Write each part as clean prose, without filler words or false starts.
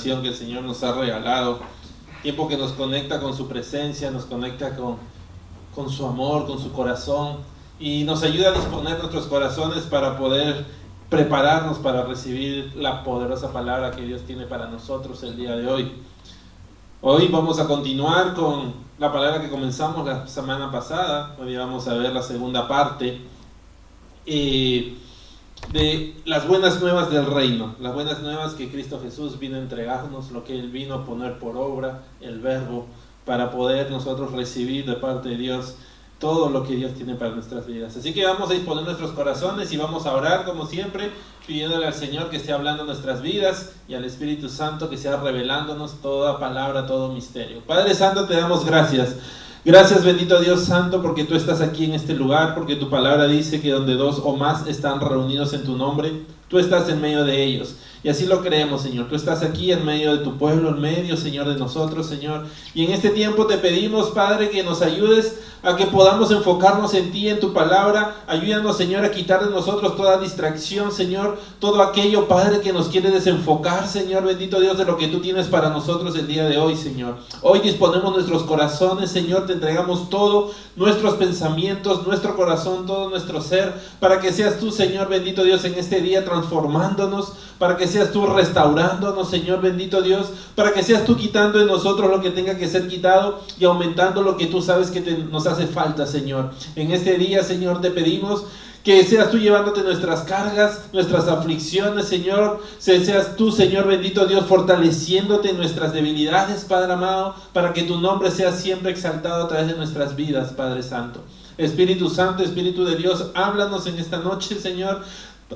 oración que el Señor nos ha regalado, tiempo que nos conecta con su presencia, nos conecta con su amor, con su corazón, y nos ayuda a disponer nuestros corazones para poder prepararnos para recibir la poderosa palabra que Dios tiene para nosotros el día de hoy. Hoy vamos a continuar con la palabra que comenzamos la semana pasada. Hoy vamos a ver la segunda parte de las buenas nuevas del reino, las buenas nuevas que Cristo Jesús vino a entregarnos, lo que Él vino a poner por obra, el verbo, para poder nosotros recibir de parte de Dios todo lo que Dios tiene para nuestras vidas. Así que vamos a disponer nuestros corazones y vamos a orar como siempre, pidiéndole al Señor que esté hablando en nuestras vidas y al Espíritu Santo que sea revelándonos toda palabra, todo misterio. Padre Santo, te damos gracias. Gracias, bendito Dios Santo, porque tú estás aquí en este lugar, porque tu palabra dice que donde dos o más están reunidos en tu nombre, tú estás en medio de ellos. Y así lo creemos, Señor. Tú estás aquí en medio de tu pueblo, en medio, Señor, de nosotros, Señor. Y en este tiempo te pedimos, Padre, que nos ayudes a que podamos enfocarnos en ti, en tu palabra. Ayúdanos, Señor, a quitar de nosotros toda distracción, Señor. Todo aquello, Padre, que nos quiere desenfocar, Señor, bendito Dios, de lo que tú tienes para nosotros el día de hoy, Señor. Hoy disponemos nuestros corazones, Señor. Te entregamos todo, nuestros pensamientos, nuestro corazón, todo nuestro ser, para que seas tú, Señor, bendito Dios, en este día transformándonos, para que seas tú restaurándonos, Señor, bendito Dios, para que seas tú quitando de nosotros lo que tenga que ser quitado y aumentando lo que tú sabes que nos hace falta, Señor. En este día, Señor, te pedimos que seas tú llevándote nuestras cargas, nuestras aflicciones, Señor. Seas tú, Señor bendito Dios, fortaleciéndote en nuestras debilidades, Padre amado, para que tu nombre sea siempre exaltado a través de nuestras vidas, Padre Santo. Espíritu Santo, Espíritu de Dios, háblanos en esta noche, Señor.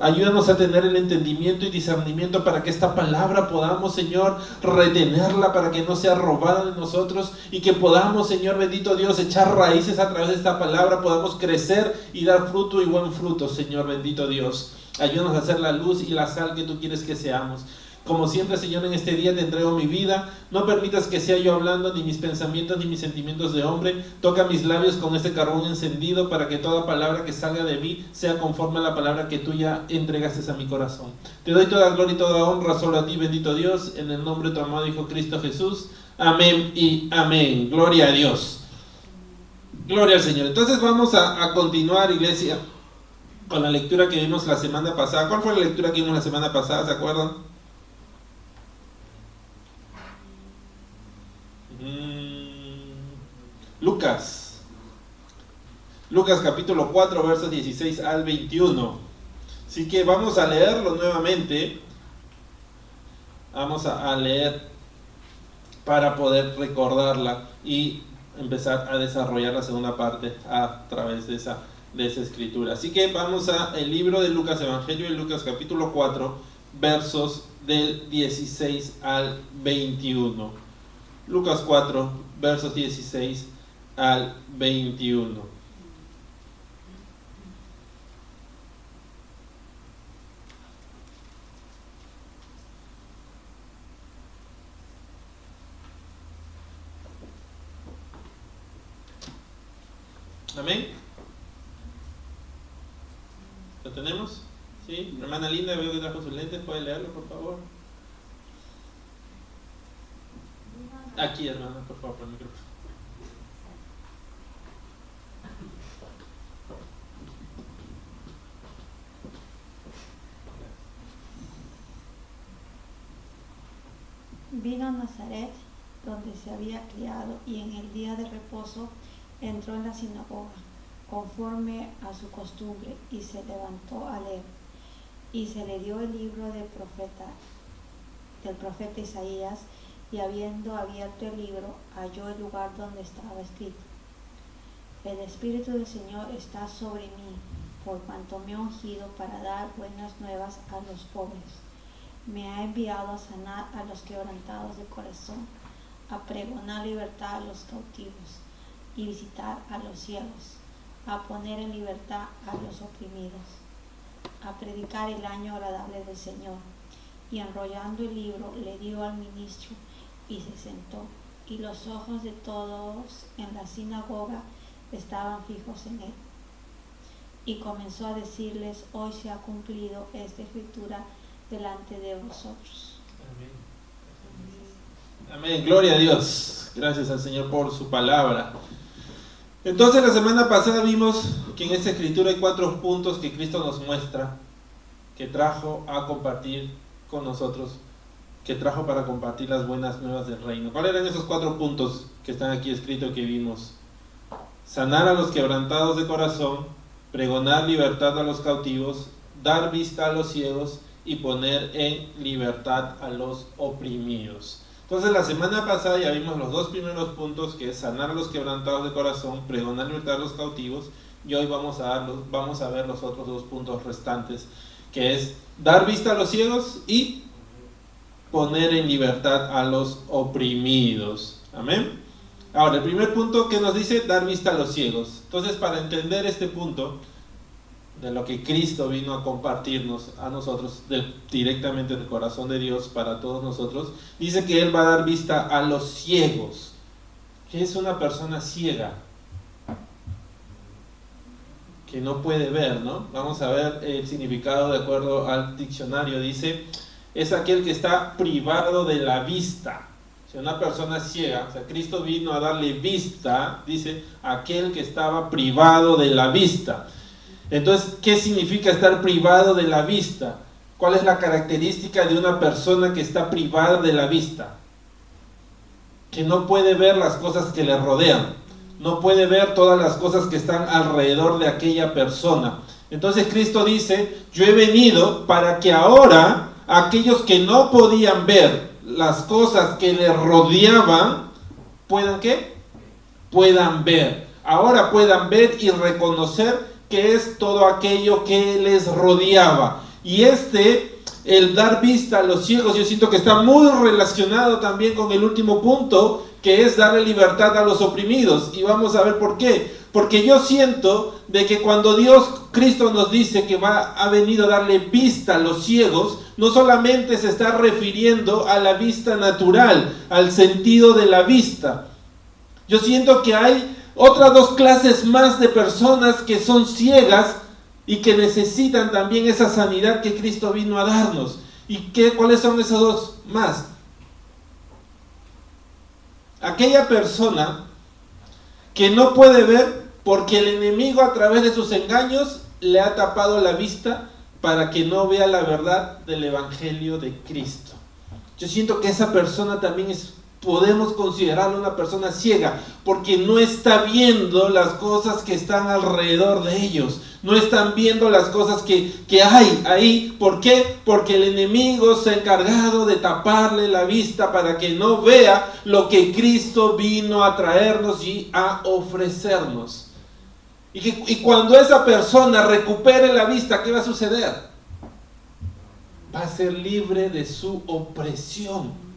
Ayúdanos a tener el entendimiento y discernimiento para que esta palabra podamos, Señor, retenerla, para que no sea robada de nosotros y que podamos, Señor bendito Dios, echar raíces a través de esta palabra, podamos crecer y dar fruto y buen fruto, Señor bendito Dios. Ayúdanos a ser la luz y la sal que tú quieres que seamos. Como siempre, Señor, en este día te entrego mi vida. No permitas que sea yo hablando, ni mis pensamientos, ni mis sentimientos de hombre. Toca mis labios con este carbón encendido para que toda palabra que salga de mí sea conforme a la palabra que tú ya entregaste a mi corazón. Te doy toda gloria y toda honra solo a ti, bendito Dios, en el nombre de tu amado Hijo Cristo Jesús. Amén y amén. Gloria a Dios. Gloria al Señor. Entonces vamos a continuar, iglesia, con la lectura que vimos la semana pasada. ¿Cuál fue la lectura que vimos la semana pasada? ¿Se acuerdan? Lucas capítulo 4, versos 16 al 21. Así que vamos a leerlo nuevamente. Vamos a leer para poder recordarla y empezar a desarrollar la segunda parte a través de esa escritura. Así que vamos al libro de Lucas, Evangelio de Lucas capítulo 4, versos del 16 al 21. Lucas 4, versos 16 al 21. Amén. ¿Lo tenemos? ¿Sí? Hermana Linda, veo que trajo sus lentes, ¿puede leerlo, por favor? Aquí, hermana, por favor, por el micrófono. Vino a Nazaret, donde se había criado, y en el día de reposo entró en la sinagoga, conforme a su costumbre, y se levantó a leer. Y se le dio el libro del profeta Isaías, y habiendo abierto el libro, halló el lugar donde estaba escrito: El Espíritu del Señor está sobre mí, por cuanto me ha ungido para dar buenas nuevas a los pobres. Me ha enviado a sanar a los quebrantados de corazón, a pregonar libertad a los cautivos y visitar a los ciegos, a poner en libertad a los oprimidos, a predicar el año agradable del Señor. Y enrollando el libro le dio al ministro y se sentó, y los ojos de todos en la sinagoga estaban fijos en él. Y comenzó a decirles: hoy se ha cumplido esta escritura delante de vosotros. Amén. Amén, gloria a Dios. Gracias al Señor por su palabra. Entonces la semana pasada vimos que en esta escritura hay 4 puntos que Cristo nos muestra, que trajo a compartir con nosotros, que trajo para compartir las buenas nuevas del reino. ¿Cuáles eran esos 4 puntos que están aquí escritos que vimos? Sanar a los quebrantados de corazón, pregonar libertad a los cautivos, dar vista a los ciegos y poner en libertad a los oprimidos. Entonces la semana pasada ya vimos los 2 primeros puntos, que es sanar a los quebrantados de corazón, pregonar libertad a los cautivos, y hoy vamos a ver los otros 2 puntos restantes, que es dar vista a los ciegos y poner en libertad a los oprimidos. Amén. Ahora, el primer punto que nos dice, dar vista a los ciegos. Entonces, para entender este punto de lo que Cristo vino a compartirnos a nosotros directamente del corazón de Dios para todos nosotros, dice que Él va a dar vista a los ciegos. ¿Qué es una persona ciega? Que no puede ver, ¿no? Vamos a ver el significado de acuerdo al diccionario. Dice, es aquel que está privado de la vista. Si una persona ciega, o sea, Cristo vino a darle vista, dice, aquel que estaba privado de la vista. Entonces, ¿qué significa estar privado de la vista? ¿Cuál es la característica de una persona que está privada de la vista? Que no puede ver las cosas que le rodean, no puede ver todas las cosas que están alrededor de aquella persona. Entonces Cristo dice, yo he venido para que ahora aquellos que no podían ver las cosas que les rodeaban, ¿puedan qué? Puedan ver. Ahora puedan ver y reconocer que es todo aquello que les rodeaba. Y el dar vista a los ciegos, yo siento que está muy relacionado también con el último punto, que es darle libertad a los oprimidos. Y vamos a ver por qué. Porque yo siento de que cuando Cristo nos dice que ha venido a darle vista a los ciegos, no solamente se está refiriendo a la vista natural, al sentido de la vista. Yo siento que hay otras 2 clases más de personas que son ciegas y que necesitan también esa sanidad que Cristo vino a darnos. ¿Y cuáles son esas 2 más? Aquella persona que no puede ver porque el enemigo a través de sus engaños le ha tapado la vista para que no vea la verdad del Evangelio de Cristo. Yo siento que esa persona también podemos considerarla una persona ciega, porque no está viendo las cosas que están alrededor de ellos, no están viendo las cosas que hay ahí. ¿Por qué? Porque el enemigo se ha encargado de taparle la vista para que no vea lo que Cristo vino a traernos y a ofrecernos. Y cuando esa persona recupere la vista, ¿qué va a suceder? Va a ser libre de su opresión.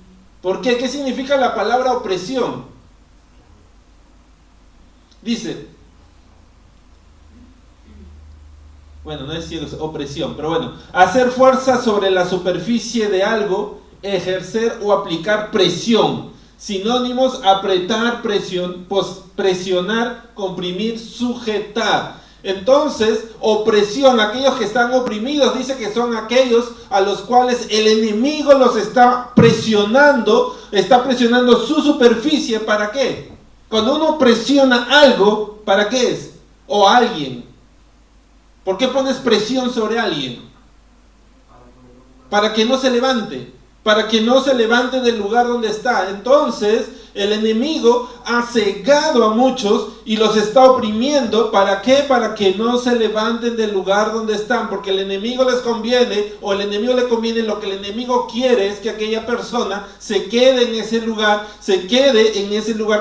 ¿Por qué? ¿Qué significa la palabra opresión? Dice, bueno, no es ciego, es opresión, pero bueno, hacer fuerza sobre la superficie de algo, ejercer o aplicar presión. Sinónimos: apretar, presionar, comprimir, sujetar. Entonces, opresión, aquellos que están oprimidos, dice que son aquellos a los cuales el enemigo los está presionando su superficie. ¿Para qué? Cuando uno presiona algo, ¿para qué es? O alguien. ¿Por qué pones presión sobre alguien? Para que no se levante. Para que no se levante del lugar donde está. Entonces, el enemigo ha cegado a muchos y los está oprimiendo. ¿Para qué? Para que no se levanten del lugar donde están. Porque el enemigo les conviene, o el enemigo le conviene, lo que el enemigo quiere es que aquella persona se quede en ese lugar,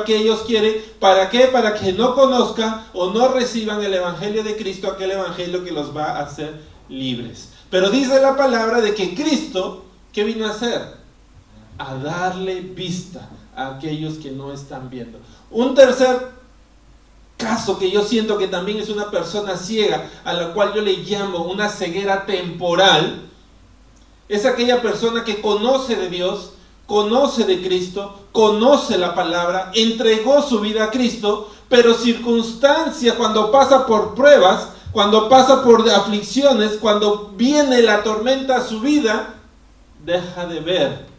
que ellos quieren. ¿Para qué? Para que no conozcan o no reciban el Evangelio de Cristo, aquel Evangelio que los va a hacer libres. Pero dice la palabra de que Cristo, ¿qué vino a hacer? A darle vista a aquellos que no están viendo. Un tercer caso que yo siento que también es una persona ciega, a la cual yo le llamo una ceguera temporal, es aquella persona que conoce de Dios, conoce de Cristo, conoce la palabra, entregó su vida a Cristo, pero circunstancias, cuando pasa por pruebas, cuando pasa por aflicciones, cuando viene la tormenta a su vida, deja de ver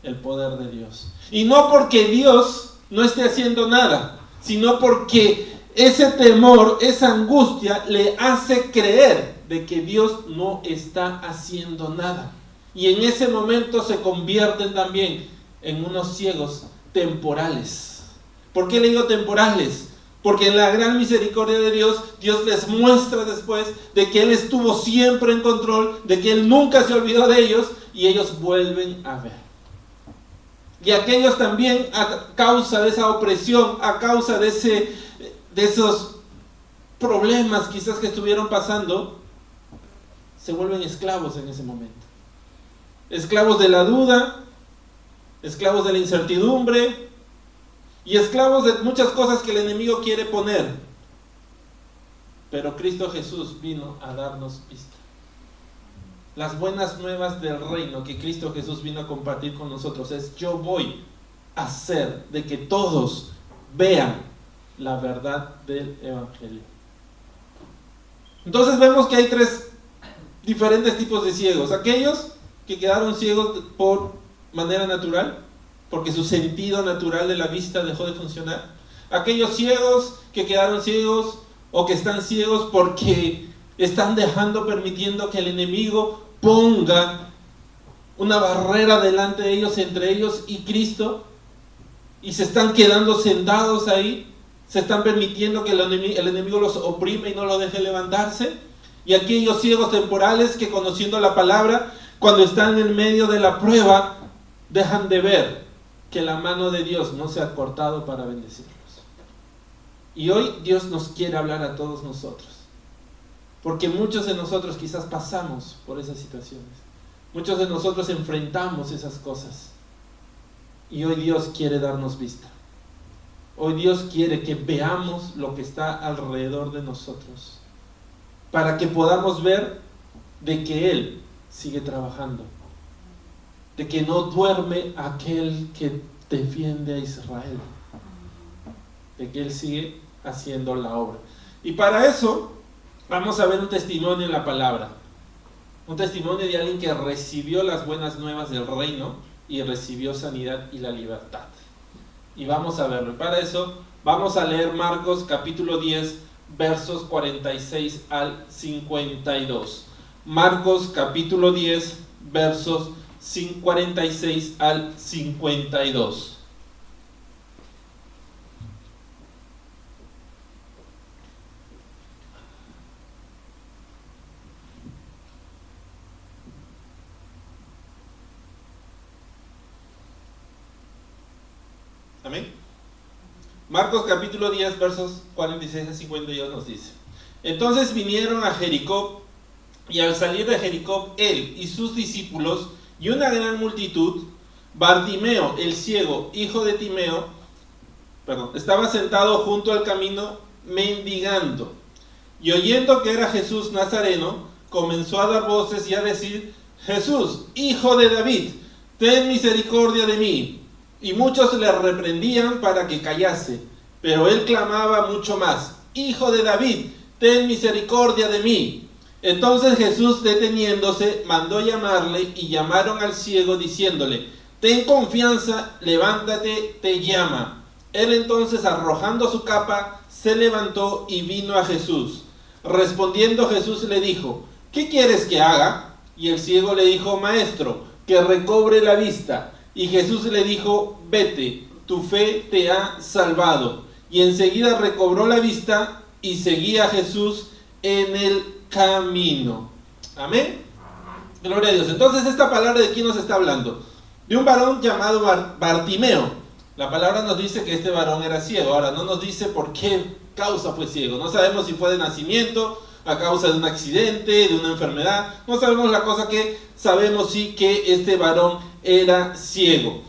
el poder de Dios. Y no porque Dios no esté haciendo nada, sino porque ese temor, esa angustia le hace creer de que Dios no está haciendo nada. Y en ese momento se convierten también en unos ciegos temporales. ¿Por qué le digo temporales? Porque en la gran misericordia de Dios, Dios les muestra después de que Él estuvo siempre en control, de que Él nunca se olvidó de ellos, y ellos vuelven a ver. Y aquellos también, a causa de esa opresión, a causa de esos problemas quizás que estuvieron pasando, se vuelven esclavos en ese momento. Esclavos de la duda, esclavos de la incertidumbre y esclavos de muchas cosas que el enemigo quiere poner. Pero Cristo Jesús vino a darnos vista. Las buenas nuevas del reino que Cristo Jesús vino a compartir con nosotros es: yo voy a hacer de que todos vean la verdad del evangelio. Entonces vemos que hay tres diferentes tipos de ciegos: aquellos que quedaron ciegos por manera natural, porque su sentido natural de la vista dejó de funcionar; aquellos ciegos que quedaron ciegos o que están ciegos porque están permitiendo que el enemigo ponga una barrera delante de ellos, entre ellos y Cristo, y se están quedando sentados ahí, se están permitiendo que el enemigo los oprime y no los deje levantarse. Y aquellos ciegos temporales que, conociendo la palabra, cuando están en medio de la prueba, dejan de ver que la mano de Dios no se ha cortado para bendecirlos. Y hoy Dios nos quiere hablar a todos nosotros, porque muchos de nosotros quizás pasamos por esas situaciones, muchos de nosotros enfrentamos esas cosas, y hoy Dios quiere darnos vista. Hoy Dios quiere que veamos lo que está alrededor de nosotros, para que podamos ver de que Él sigue trabajando, de que no duerme aquel que defiende a Israel, de que Él sigue haciendo la obra. Y para eso vamos a ver un testimonio en la palabra, un testimonio de alguien que recibió las buenas nuevas del reino y recibió sanidad y la libertad. Y vamos a verlo. Y para eso vamos a leer Marcos capítulo 10, versos 46 al 52. Marcos capítulo 10, versos 46 al 52. Amén. Marcos capítulo 10, versos 46 al 52 nos dice: entonces vinieron a Jericó, y al salir de Jericó, él y sus discípulos y una gran multitud, Bartimeo, el ciego, hijo de Timeo, estaba sentado junto al camino mendigando. Y oyendo que era Jesús Nazareno, comenzó a dar voces y a decir: Jesús, hijo de David, ten misericordia de mí. Y muchos le reprendían para que callase, pero él clamaba mucho más: Hijo de David, ten misericordia de mí. Entonces Jesús, deteniéndose, mandó llamarle, y llamaron al ciego diciéndole: ten confianza, levántate, te llama. Él entonces, arrojando su capa, se levantó y vino a Jesús. Respondiendo Jesús le dijo: ¿qué quieres que haga? Y el ciego le dijo: Maestro, que recobre la vista. Y Jesús le dijo: vete, tu fe te ha salvado. Y enseguida recobró la vista y seguía a Jesús en el camino. Amén. Gloria a Dios. Entonces, esta palabra, ¿de quién nos está hablando? De un varón llamado Bartimeo. La palabra nos dice que este varón era ciego. Ahora, no nos dice por qué causa fue ciego. No sabemos si fue de nacimiento, a causa de un accidente, de una enfermedad. No sabemos. La cosa que sabemos sí que este varón era ciego.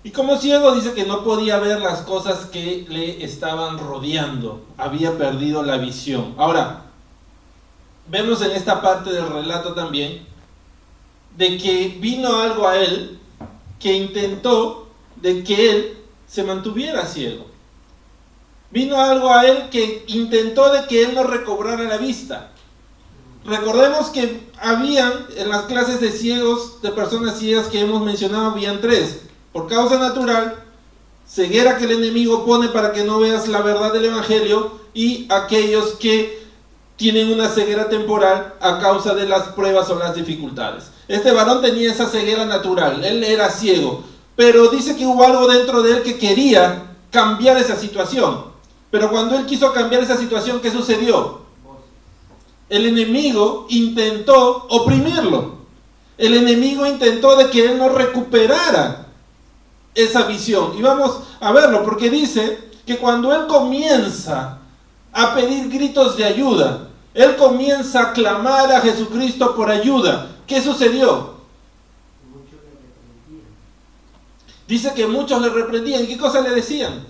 Y como ciego dice que no podía ver las cosas que le estaban rodeando. Había perdido la visión. Ahora, vemos en esta parte del relato también de que vino algo a él que intentó de que él se mantuviera ciego. Vino algo a él que intentó de que él no recobrara la vista. Recordemos que habían en las clases de ciegos, de personas ciegas que hemos mencionado, habían tres. Por causa natural, ceguera que el enemigo pone para que no veas la verdad del evangelio, y aquellos que tienen una ceguera temporal a causa de las pruebas o las dificultades. Este varón tenía esa ceguera natural, él era ciego, pero dice que hubo algo dentro de él que quería cambiar esa situación. Pero cuando él quiso cambiar esa situación, ¿qué sucedió? El enemigo intentó oprimirlo. El enemigo intentó de que él no recuperara esa visión. Y vamos a verlo, porque dice que cuando él comienza a pedir gritos de ayuda, él comienza a clamar a Jesucristo por ayuda, ¿qué sucedió? Dice que muchos le reprendían. ¿Y qué cosa le decían?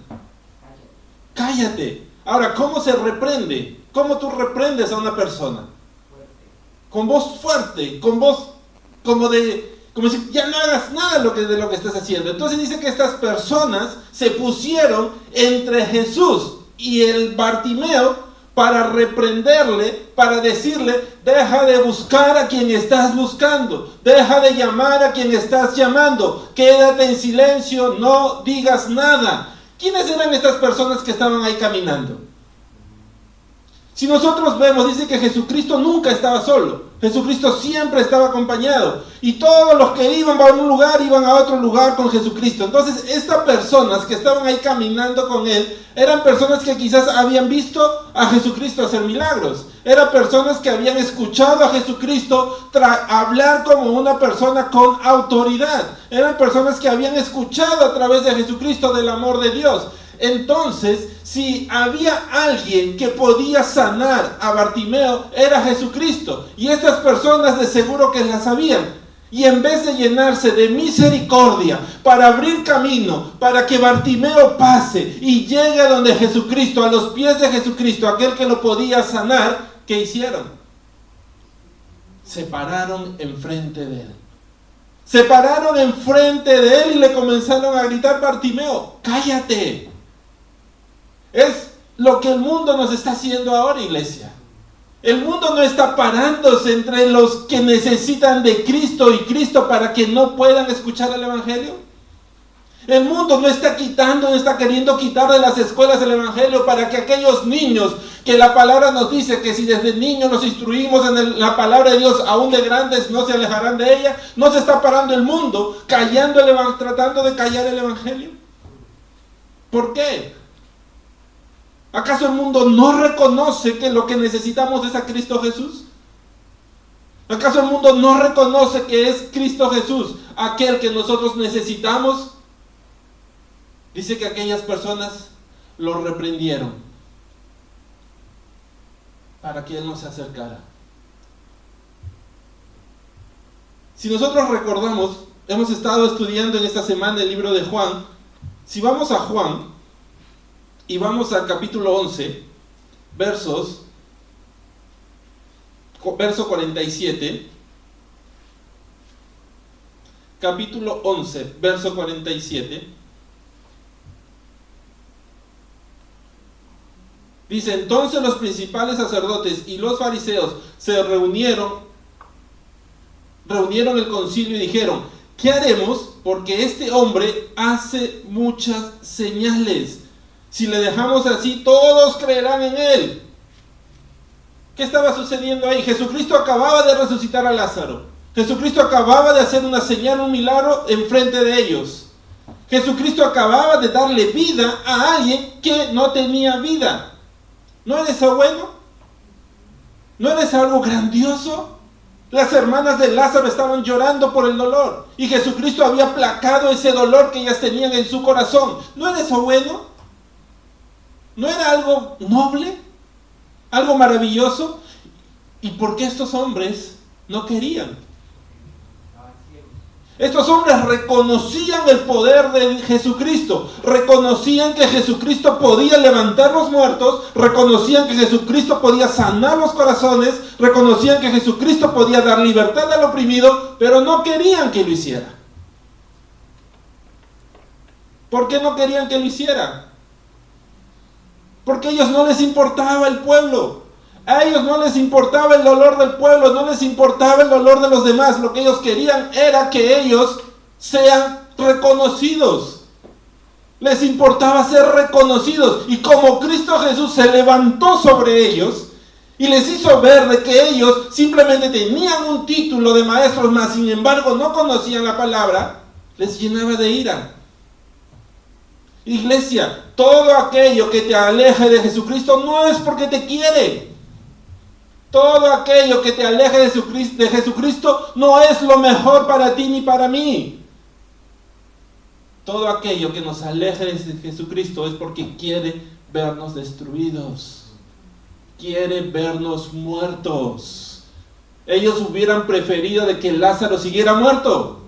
Cállate. Ahora, ¿cómo se reprende? ¿Cómo tú reprendes a una persona? Con voz fuerte, con voz como si ya no hagas nada de lo que estás haciendo. Entonces dice que estas personas se pusieron entre Jesús y el Bartimeo para reprenderle, para decirle: deja de buscar a quien estás buscando, deja de llamar a quien estás llamando, quédate en silencio, no digas nada. ¿Quiénes eran estas personas que estaban ahí caminando? Si nosotros vemos, dice que Jesucristo nunca estaba solo. Jesucristo siempre estaba acompañado. Y todos los que iban a un lugar, iban a otro lugar con Jesucristo. Entonces, estas personas que estaban ahí caminando con Él, eran personas que quizás habían visto a Jesucristo hacer milagros. Eran personas que habían escuchado a Jesucristo hablar como una persona con autoridad. Eran personas que habían escuchado a través de Jesucristo del amor de Dios. Entonces, si había alguien que podía sanar a Bartimeo, era Jesucristo. Y estas personas de seguro que la sabían. Y en vez de llenarse de misericordia para abrir camino, para que Bartimeo pase y llegue a donde Jesucristo, a los pies de Jesucristo, aquel que lo podía sanar, ¿qué hicieron? Se pararon enfrente de él. Se pararon enfrente de él y le comenzaron a gritar: Bartimeo, cállate. Es lo que el mundo nos está haciendo ahora, iglesia. El mundo no está parándose entre los que necesitan de Cristo y Cristo para que no puedan escuchar el evangelio. El mundo no está queriendo quitar de las escuelas el evangelio para que aquellos niños, que la palabra nos dice que si desde niños nos instruimos en la palabra de Dios, aún de grandes no se alejarán de ella. No se está parando el mundo tratando de callar el evangelio. ¿Por qué? ¿Acaso el mundo no reconoce que lo que necesitamos es a Cristo Jesús? ¿Acaso el mundo no reconoce que es Cristo Jesús aquel que nosotros necesitamos? Dice que aquellas personas lo reprendieron para que Él no se acercara. Si nosotros recordamos, hemos estado estudiando en esta semana el libro de Juan. Si vamos a Juan y vamos al capítulo 11, verso 47, capítulo 11, verso 47, dice: entonces los principales sacerdotes y los fariseos se reunieron el concilio y dijeron: ¿qué haremos? Porque este hombre hace muchas señales. Si le dejamos así, todos creerán en él. ¿Qué estaba sucediendo ahí? Jesucristo acababa de resucitar a Lázaro. Jesucristo acababa de hacer una señal, un milagro enfrente de ellos. Jesucristo acababa de darle vida a alguien que no tenía vida. ¿No era eso bueno? ¿No era eso algo grandioso? Las hermanas de Lázaro estaban llorando por el dolor y Jesucristo había aplacado ese dolor que ellas tenían en su corazón. ¿No era eso bueno? ¿No era algo noble? ¿Algo maravilloso? ¿Y por qué estos hombres no querían? Estos hombres reconocían el poder de Jesucristo, reconocían que Jesucristo podía levantar los muertos, reconocían que Jesucristo podía sanar los corazones, reconocían que Jesucristo podía dar libertad al oprimido, pero no querían que lo hiciera. ¿Por qué no querían que lo hiciera? Porque a ellos no les importaba el pueblo. A ellos no les importaba el dolor del pueblo, no les importaba el dolor de los demás. Lo que ellos querían era que ellos sean reconocidos. Les importaba ser reconocidos. Y como Cristo Jesús se levantó sobre ellos y les hizo ver de que ellos simplemente tenían un título de maestros, mas sin embargo no conocían la palabra, les llenaba de ira. Iglesia, todo aquello que te aleje de Jesucristo no es porque te quiere. Todo aquello que te aleje de Jesucristo no es lo mejor para ti ni para mí. Todo aquello que nos aleje de Jesucristo es porque quiere vernos destruidos. Quiere vernos muertos. Ellos hubieran preferido de que Lázaro siguiera muerto.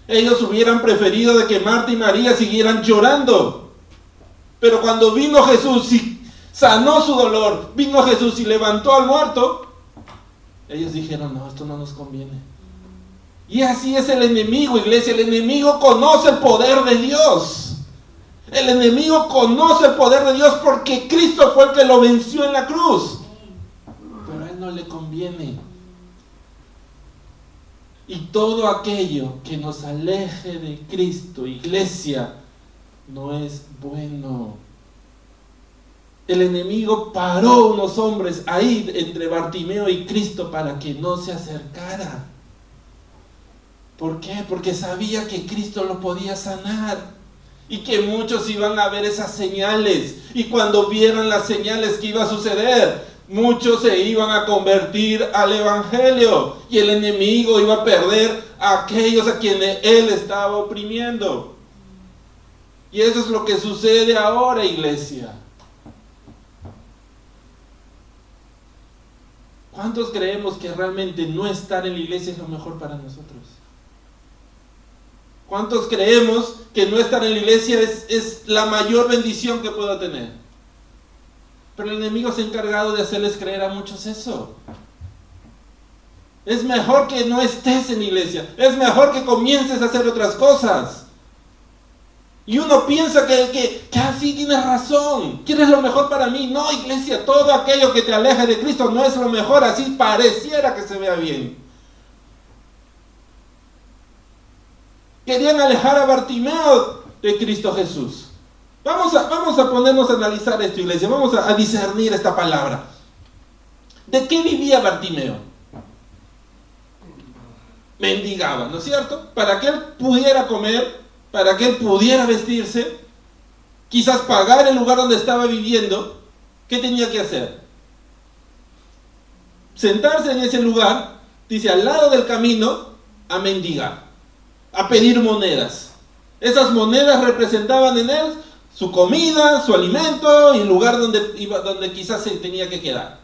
Ellos hubieran preferido de que Marta y María siguieran llorando. Pero cuando vino Jesús y sanó su dolor, vino Jesús y levantó al muerto, ellos dijeron, no, esto no nos conviene. Y así es el enemigo, iglesia. El enemigo conoce el poder de Dios. El enemigo conoce el poder de Dios porque Cristo fue el que lo venció en la cruz. Pero a él no le conviene. Y todo aquello que nos aleje de Cristo, iglesia, no es bueno. El enemigo paró unos hombres ahí entre Bartimeo y Cristo para que no se acercara. ¿Por qué? Porque sabía que Cristo lo podía sanar y que muchos iban a ver esas señales, y cuando vieran las señales que iba a suceder, muchos se iban a convertir al evangelio y el enemigo iba a perder a aquellos a quienes él estaba oprimiendo. Y eso es lo que sucede ahora, iglesia. ¿Cuántos creemos que realmente no estar en la iglesia es lo mejor para nosotros? ¿Cuántos creemos que no estar en la iglesia es la mayor bendición que puedo tener? Pero el enemigo se ha encargado de hacerles creer a muchos eso. Es mejor que no estés en la iglesia. Es mejor que comiences a hacer otras cosas. Y uno piensa que así tienes razón. ¿Quieres lo mejor para mí? No, iglesia, todo aquello que te aleje de Cristo no es lo mejor. Así pareciera que se vea bien. Querían alejar a Bartimeo de Cristo Jesús. Vamos a ponernos a analizar esto, iglesia. Vamos a discernir esta palabra. ¿De qué vivía Bartimeo? Mendigaba, ¿no es cierto? Para que él pudiera comer, para que él pudiera vestirse, quizás pagar el lugar donde estaba viviendo, ¿qué tenía que hacer? Sentarse en ese lugar, dice, al lado del camino, a mendigar, a pedir monedas. Esas monedas representaban en él su comida, su alimento y el lugar donde quizás se tenía que quedar.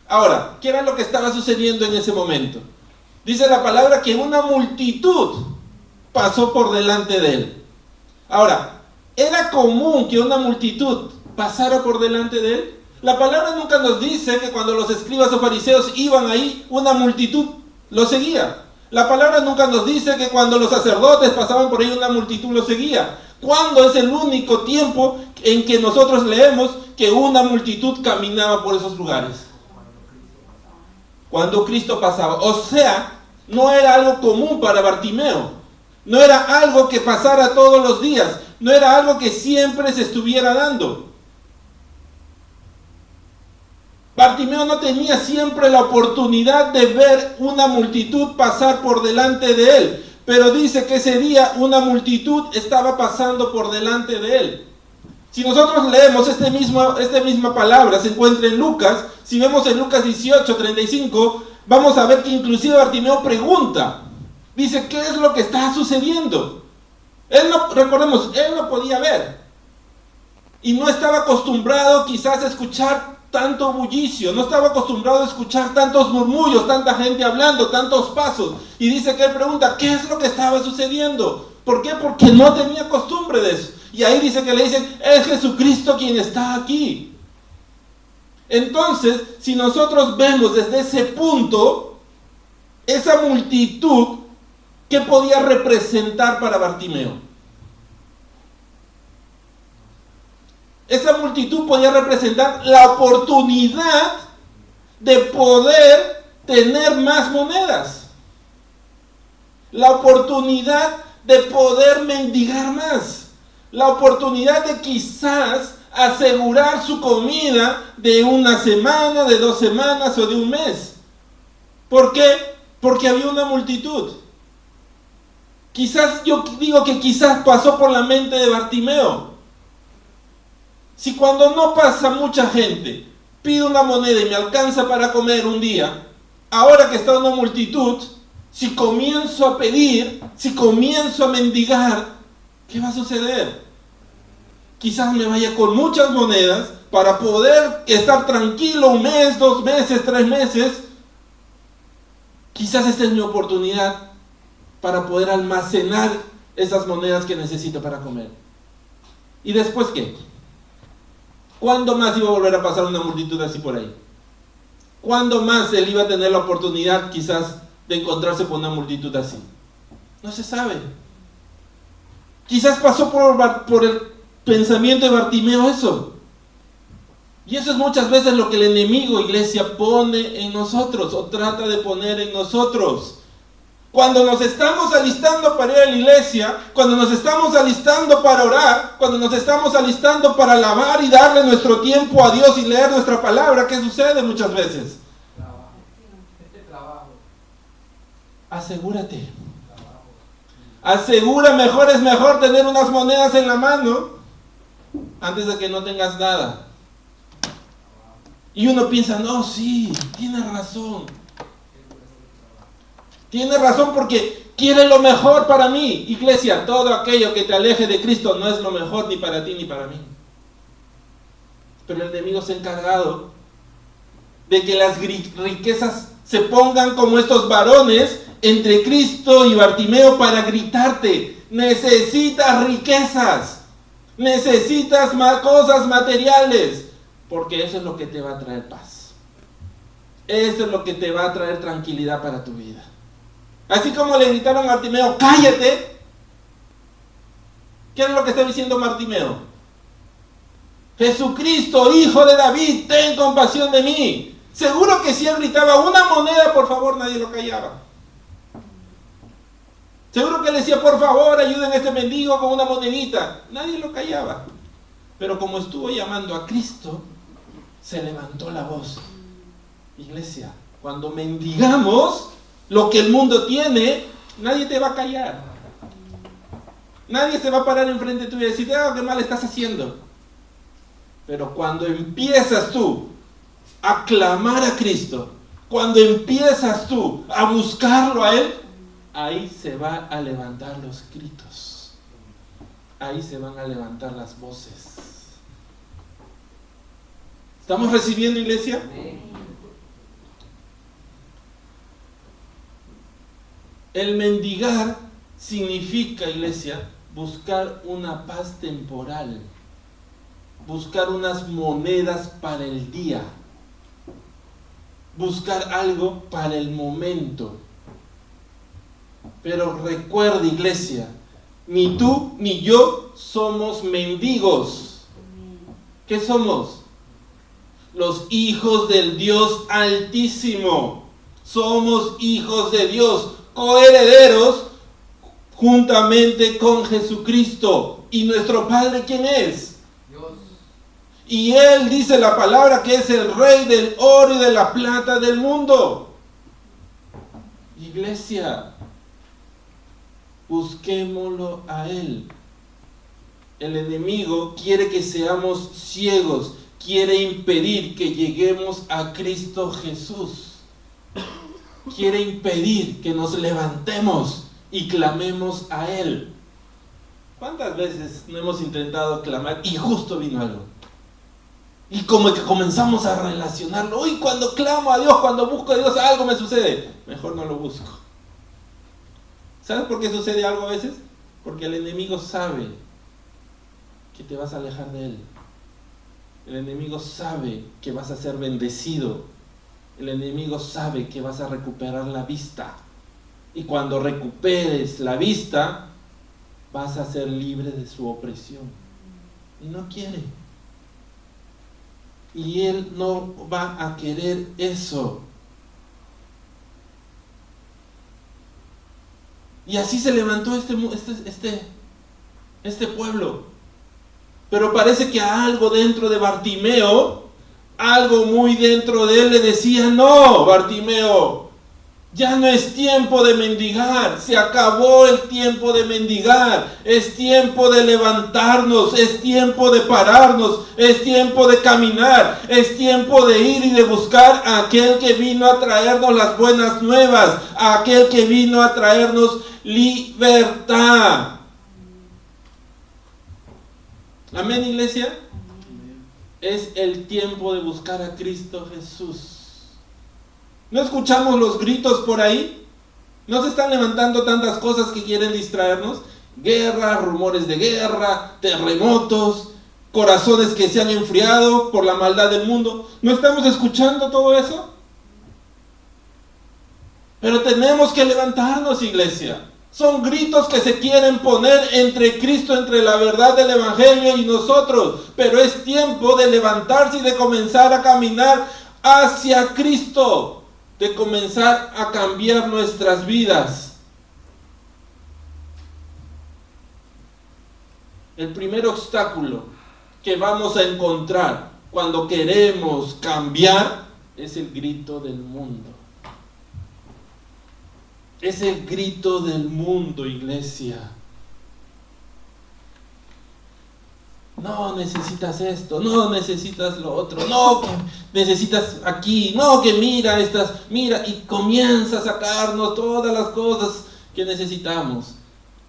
Ahora, ¿qué era lo que estaba sucediendo en ese momento? Dice la palabra que una multitud pasó por delante de él. Ahora, ¿era común que una multitud pasara por delante de él? La palabra nunca nos dice que cuando los escribas o fariseos iban ahí, una multitud lo seguía. La palabra nunca nos dice que cuando los sacerdotes pasaban por ahí, una multitud lo seguía. ¿Cuándo es el único tiempo en que nosotros leemos que una multitud caminaba por esos lugares? Cuando Cristo pasaba. O sea, no era algo común para Bartimeo. No era algo que pasara todos los días. No era algo que siempre se estuviera dando. Bartimeo no tenía siempre la oportunidad de ver una multitud pasar por delante de él. Pero dice que ese día una multitud estaba pasando por delante de él. Si nosotros leemos esta misma palabra, se encuentra en Lucas. Si vemos en Lucas 18:35, vamos a ver que inclusive Bartimeo pregunta. Dice, ¿qué es lo que está sucediendo? Recordemos, él no podía ver. Y no estaba acostumbrado quizás a escuchar tanto bullicio, no estaba acostumbrado a escuchar tantos murmullos, tanta gente hablando, tantos pasos. Y dice que él pregunta, ¿qué es lo que estaba sucediendo? ¿Por qué? Porque no tenía costumbre de eso. Y ahí dice que le dicen, es Jesucristo quien está aquí. Entonces, si nosotros vemos desde ese punto, esa multitud, ¿qué podía representar para Bartimeo? Esa multitud podía representar la oportunidad de poder tener más monedas, la oportunidad de poder mendigar más, la oportunidad de quizás asegurar su comida de una semana, de 2 semanas o de un mes. ¿Por qué? Porque había una multitud. Quizás, yo digo que quizás pasó por la mente de Bartimeo. Si cuando no pasa mucha gente, pido una moneda y me alcanza para comer un día, ahora que está una multitud, si comienzo a pedir, si comienzo a mendigar, ¿qué va a suceder? Quizás me vaya con muchas monedas para poder estar tranquilo 1 mes, 2 meses, 3 meses. Quizás esta es mi oportunidad para poder almacenar esas monedas que necesito para comer. ¿Y después qué? ¿Cuándo más iba a volver a pasar una multitud así por ahí? ¿Cuándo más él iba a tener la oportunidad quizás de encontrarse con una multitud así? No se sabe. Quizás pasó por el pensamiento de Bartimeo eso. Y eso es muchas veces lo que el enemigo, iglesia, pone en nosotros o trata de poner en nosotros. Cuando nos estamos alistando para ir a la iglesia, cuando nos estamos alistando para orar, cuando nos estamos alistando para alabar y darle nuestro tiempo a Dios y leer nuestra palabra, ¿qué sucede muchas veces? Asegúrate. Asegura, es mejor tener unas monedas en la mano antes de que no tengas nada. Y uno piensa, no, sí, tiene razón. Tiene razón porque quiere lo mejor para mí. Iglesia, todo aquello que te aleje de Cristo no es lo mejor ni para ti ni para mí. Pero el enemigo se ha encargado de que las riquezas se pongan como estos varones entre Cristo y Bartimeo para gritarte: necesitas riquezas, necesitas más cosas materiales, porque eso es lo que te va a traer paz. Eso es lo que te va a traer tranquilidad para tu vida. Así como le gritaron a Bartimeo: cállate. ¿Qué es lo que está diciendo Bartimeo? Jesucristo, hijo de David, ten compasión de mí. Seguro que si él gritaba una moneda, por favor, nadie lo callaba. Seguro que le decía: por favor, ayuden a este mendigo con una monedita. Nadie lo callaba. Pero como estuvo llamando a Cristo, se levantó la voz. Iglesia, cuando mendigamos lo que el mundo tiene, nadie te va a callar. Nadie se va a parar enfrente tuyo y decir: qué mal estás haciendo. Pero cuando empiezas tú a clamar a Cristo, cuando empiezas tú a buscarlo a Él, ahí se van a levantar los gritos. Ahí se van a levantar las voces. ¿Estamos recibiendo, iglesia? El mendigar significa, iglesia, buscar una paz temporal, buscar unas monedas para el día, buscar algo para el momento. Pero recuerda, iglesia, ni tú ni yo somos mendigos. ¿Qué somos? Los hijos del Dios Altísimo. Somos hijos de Dios, coherederos juntamente con Jesucristo. ¿Y nuestro Padre quién es? Dios. Y Él dice la palabra que es el Rey del oro y de la plata del mundo. Iglesia, busquémoslo a Él. El enemigo quiere que seamos ciegos, quiere impedir que lleguemos a Cristo Jesús. Quiere impedir que nos levantemos y clamemos a Él. ¿Cuántas veces no hemos intentado clamar y justo vino algo? Y como que comenzamos a relacionarlo. Uy, cuando clamo a Dios, cuando busco a Dios, algo me sucede. Mejor no lo busco. ¿Sabes por qué sucede algo a veces? Porque el enemigo sabe que te vas a alejar de Él. El enemigo sabe que vas a ser bendecido. El enemigo sabe que vas a recuperar la vista. Y cuando recuperes la vista, vas a ser libre de su opresión. Y no quiere. Y Él no va a querer eso. Y así se levantó este pueblo. Pero parece que algo dentro de Bartimeo, algo muy dentro de él le decía: no, Bartimeo, ya no es tiempo de mendigar, se acabó el tiempo de mendigar, es tiempo de levantarnos, es tiempo de pararnos, es tiempo de caminar, es tiempo de ir y de buscar a aquel que vino a traernos las buenas nuevas, a aquel que vino a traernos libertad. Amén, iglesia. Es el tiempo de buscar a Cristo Jesús. ¿No escuchamos los gritos por ahí? ¿No se están levantando tantas cosas que quieren distraernos? Guerra, rumores de guerra, terremotos, corazones que se han enfriado por la maldad del mundo. ¿No estamos escuchando todo eso? Pero tenemos que levantarnos, iglesia. Son gritos que se quieren poner entre Cristo, entre la verdad del Evangelio y nosotros. Pero es tiempo de levantarse y de comenzar a caminar hacia Cristo. De comenzar a cambiar nuestras vidas. El primer obstáculo que vamos a encontrar cuando queremos cambiar es el grito del mundo. Es el grito del mundo, iglesia. No, necesitas esto, no, necesitas lo otro, no, que necesitas aquí, no, que mira, y comienza a sacarnos todas las cosas que necesitamos.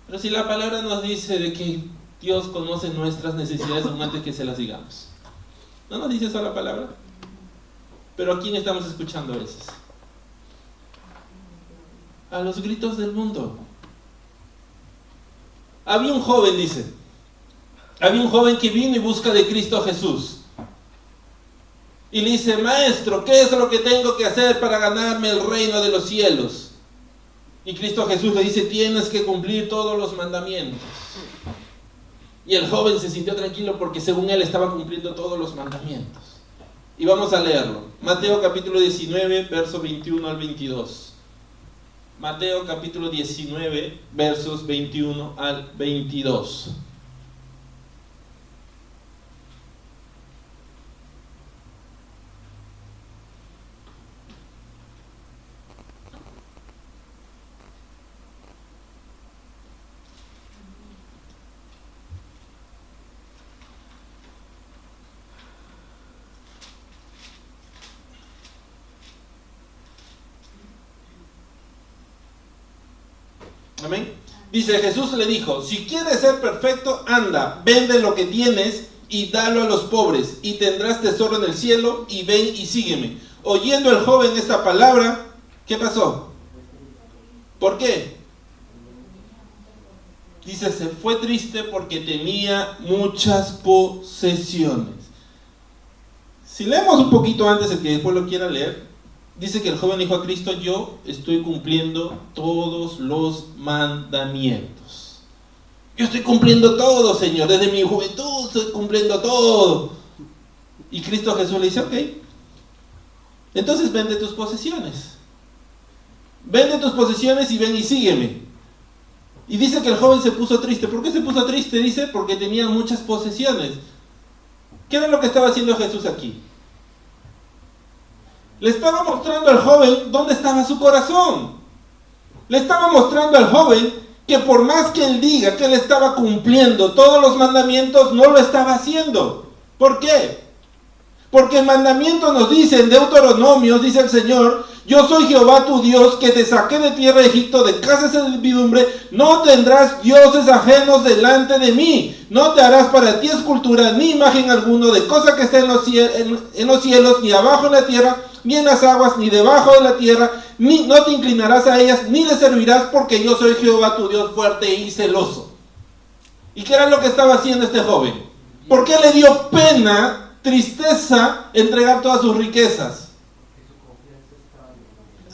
Pero si la palabra nos dice de que Dios conoce nuestras necesidades aún antes que se las digamos. ¿No nos dice eso la palabra? Pero ¿a quién estamos escuchando a veces? A los gritos del mundo. Había un joven, dice. Había un joven que vino y busca de Cristo Jesús. Y le dice: maestro, ¿qué es lo que tengo que hacer para ganarme el reino de los cielos? Y Cristo Jesús le dice: tienes que cumplir todos los mandamientos. Y el joven se sintió tranquilo porque según él estaba cumpliendo todos los mandamientos. Y vamos a leerlo. Mateo capítulo 19, versos 21 al 22. Mateo capítulo 19, versos 21 al 22. Amén. Dice: Jesús le dijo: si quieres ser perfecto, anda, vende lo que tienes y dalo a los pobres, y tendrás tesoro en el cielo, y ven y sígueme. Oyendo el joven esta palabra, ¿qué pasó? ¿Por qué? Dice: se fue triste porque tenía muchas posesiones. Si leemos un poquito antes, el que después lo quiera leer, dice que el joven dijo a Cristo: yo estoy cumpliendo todos los mandamientos. Yo estoy cumpliendo todo, Señor. Desde mi juventud estoy cumpliendo todo. Y Cristo Jesús le dice: ok, entonces vende tus posesiones. Vende tus posesiones y ven y sígueme. Y dice que el joven se puso triste. ¿Por qué se puso triste? Dice: porque tenía muchas posesiones. ¿Qué era lo que estaba haciendo Jesús aquí? Le estaba mostrando al joven dónde estaba su corazón. Le estaba mostrando al joven que por más que él diga que él estaba cumpliendo todos los mandamientos, no lo estaba haciendo. ¿Por qué? Porque el mandamiento nos dice en Deuteronomio, dice el Señor: yo soy Jehová tu Dios, que te saqué de tierra de Egipto, de casa de servidumbre. No tendrás dioses ajenos delante de mí. No te harás para ti escultura, ni imagen alguno de cosa que esté en los cielos, ni abajo en la tierra, ni en las aguas, ni debajo de la tierra, ni no te inclinarás a ellas, ni le servirás, porque yo soy Jehová tu Dios fuerte y celoso. ¿Y qué era lo que estaba haciendo este joven? ¿Por qué le dio pena, tristeza, entregar todas sus riquezas?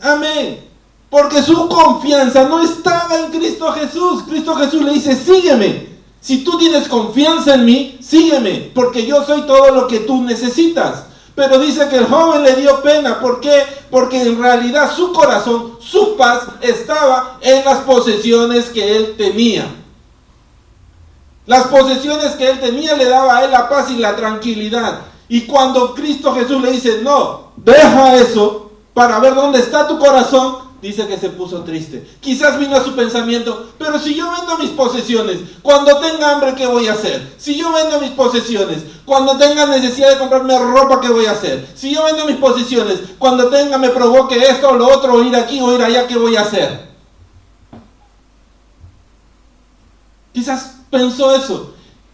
Amén. Porque su confianza no estaba en Cristo Jesús. Cristo Jesús le dice: sígueme. Si tú tienes confianza en mí, sígueme, porque yo soy todo lo que tú necesitas. Pero dice que el joven le dio pena. ¿Por qué? Porque en realidad su corazón, su paz, estaba en las posesiones que él tenía. Las posesiones que él tenía le daba a él la paz y la tranquilidad. Y cuando Cristo Jesús le dice, no, deja eso para ver dónde está tu corazón, dice que se puso triste. Quizás vino a su pensamiento, pero si yo vendo mis posesiones, cuando tenga hambre, ¿qué voy a hacer? Si yo vendo mis posesiones, cuando tenga necesidad de comprarme ropa, ¿qué voy a hacer? Si yo vendo mis posesiones, cuando me provoque esto o lo otro, o ir aquí o ir allá, ¿qué voy a hacer? Quizás pensó eso.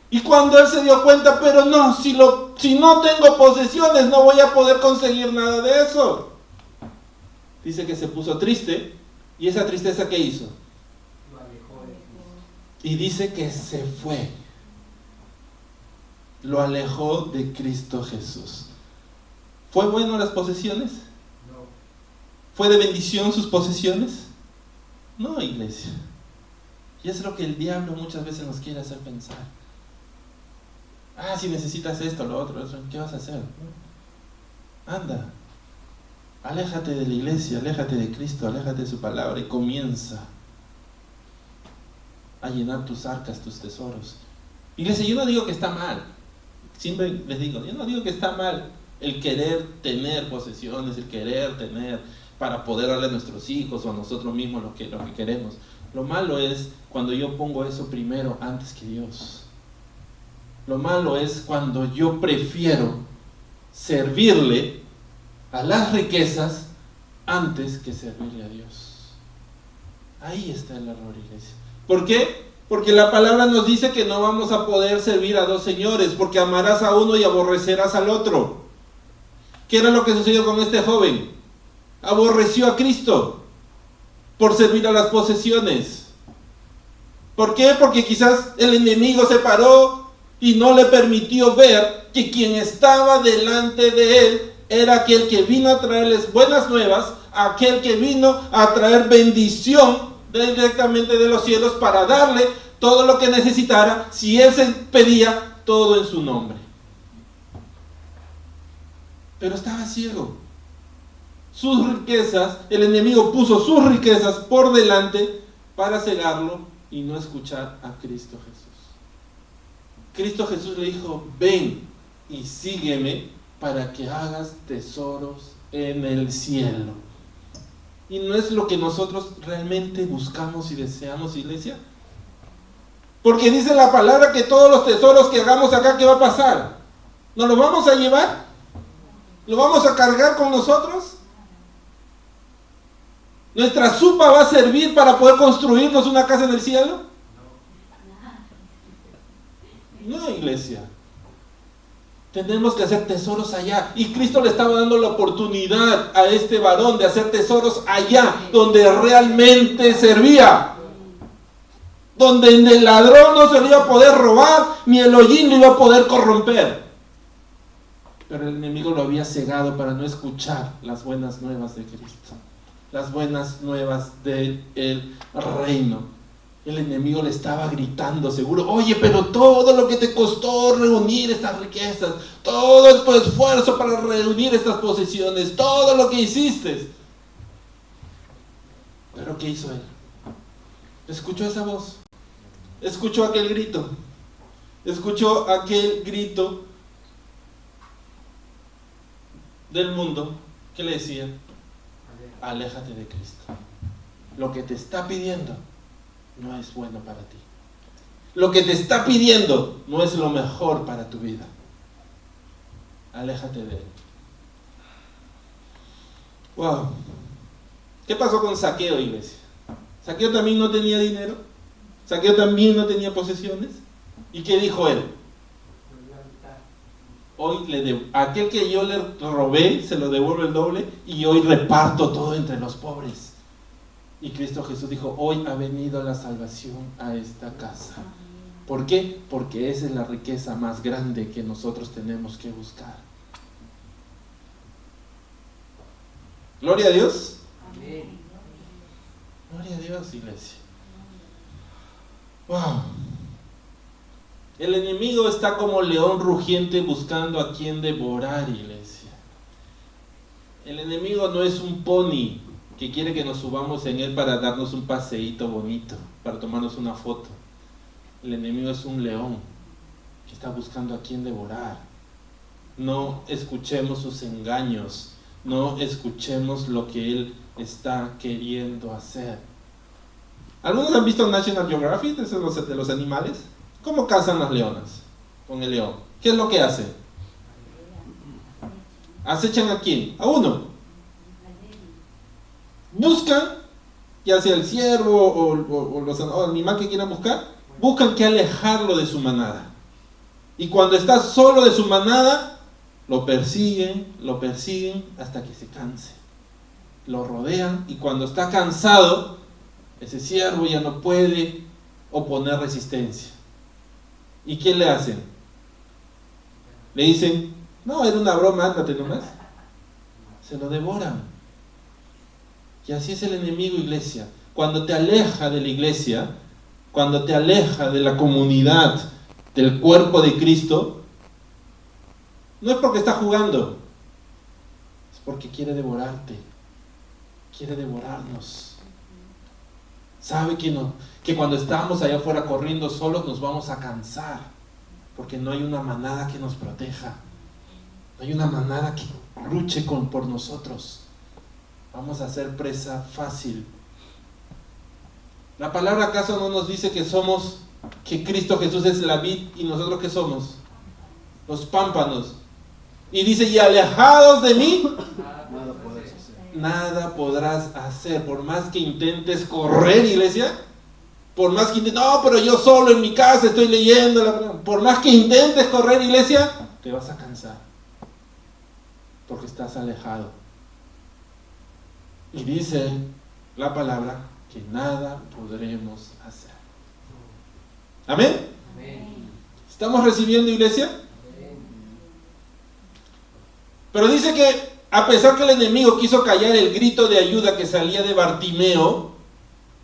Y cuando él se dio cuenta, pero no, si no tengo posesiones, no voy a poder conseguir nada de eso. Dice que se puso triste. ¿Y esa tristeza qué hizo? Lo alejó de Cristo. Y dice que se fue. Lo alejó de Cristo Jesús. ¿Fue bueno las posesiones? No. ¿Fue de bendición sus posesiones? No, iglesia. Y es lo que el diablo muchas veces nos quiere hacer pensar. Si necesitas esto, lo otro, ¿qué vas a hacer? Anda. Aléjate de la iglesia, aléjate de Cristo, aléjate de su palabra y comienza a llenar tus arcas, tus tesoros. Iglesia, yo no digo que está mal. Siempre les digo, yo no digo que está mal el querer tener posesiones, el querer tener para poder darle a nuestros hijos o a nosotros mismos lo que queremos. Lo malo es cuando yo pongo eso primero antes que Dios. Lo malo es cuando yo prefiero servirle a las riquezas antes que servirle a Dios. Ahí está el error, iglesia. ¿Por qué? Porque la palabra nos dice que no vamos a poder servir a dos señores, porque amarás a uno y aborrecerás al otro. ¿Qué era lo que sucedió con este joven? Aborreció a Cristo por servir a las posesiones. ¿Por qué? Porque quizás el enemigo se paró y no le permitió ver que quien estaba delante de él era aquel que vino a traerles buenas nuevas, aquel que vino a traer bendición directamente de los cielos para darle todo lo que necesitara, si él se pedía todo en su nombre. Pero estaba ciego. Sus riquezas, el enemigo puso sus riquezas por delante para cegarlo y no escuchar a Cristo Jesús. Cristo Jesús le dijo, ven y sígueme para que hagas tesoros en el cielo. Y no es lo que nosotros realmente buscamos y deseamos, iglesia. Porque dice la palabra que todos los tesoros que hagamos acá, ¿qué va a pasar? ¿Nos los vamos a llevar? ¿Lo vamos a cargar con nosotros? ¿Nuestra supa va a servir para poder construirnos una casa en el cielo? No, iglesia. Tenemos que hacer tesoros allá. Y Cristo le estaba dando la oportunidad a este varón de hacer tesoros allá, donde realmente servía. Donde el ladrón no se lo iba a poder robar, ni el hollín lo iba a poder corromper. Pero el enemigo lo había cegado para no escuchar las buenas nuevas de Cristo. Las buenas nuevas del reino. El enemigo le estaba gritando seguro, oye, pero todo lo que te costó reunir estas riquezas, todo tu esfuerzo para reunir estas posesiones, todo lo que hiciste. Pero ¿qué hizo él? Escuchó esa voz, escuchó aquel grito, del mundo que le decía, aléjate de Cristo. Lo que te está pidiendo no es bueno para ti. Lo que te está pidiendo no es lo mejor para tu vida. Aléjate de él. Wow. ¿Qué pasó con Zaqueo, iglesia? Zaqueo también no tenía dinero. Zaqueo también no tenía posesiones. ¿Y qué dijo él? Hoy aquel que yo le robé se lo devuelvo el doble y hoy reparto todo entre los pobres. Y Cristo Jesús dijo, hoy ha venido la salvación a esta casa. ¿Por qué? Porque esa es la riqueza más grande que nosotros tenemos que buscar. Gloria a Dios. Amén. Gloria a Dios, iglesia. Wow. El enemigo está como león rugiente buscando a quien devorar, iglesia. El enemigo no es un pony que quiere que nos subamos en él para darnos un paseíto bonito, para tomarnos una foto. El enemigo es un león que está buscando a quien devorar. No escuchemos sus engaños, no escuchemos lo que él está queriendo hacer. ¿Algunos han visto National Geographic de los animales? ¿Cómo cazan las leonas con el león? ¿Qué es lo que hacen? ¿Acechan a quién? A uno. Buscan, ya sea el ciervo o el animal que quieran buscar, buscan que alejarlo de su manada. Y cuando está solo de su manada, lo persiguen hasta que se canse. Lo rodean y cuando está cansado, ese ciervo ya no puede oponer resistencia. ¿Y qué le hacen? Le dicen, no, era una broma, ándate nomás. Se lo devoran. Y así es el enemigo, iglesia. Cuando te aleja de la iglesia, cuando te aleja de la comunidad, del cuerpo de Cristo, no es porque está jugando, es porque quiere devorarte, quiere devorarnos. Sabe que cuando estamos allá afuera corriendo solos nos vamos a cansar, porque no hay una manada que nos proteja, no hay una manada que luche por nosotros. Vamos a ser presa fácil. ¿La palabra acaso no nos dice que Cristo Jesús es la vid y nosotros qué somos? Los pámpanos. Y dice, y alejados de mí, nada podrás hacer. Por más que intentes correr, iglesia, por más que intentes, no, pero yo solo en mi casa estoy leyendo la palabra. Por más que intentes correr, iglesia, te vas a cansar, porque estás alejado. Y dice la palabra que nada podremos hacer. ¿Amén? ¿Estamos recibiendo, iglesia? Pero dice que a pesar que el enemigo quiso callar el grito de ayuda que salía de Bartimeo,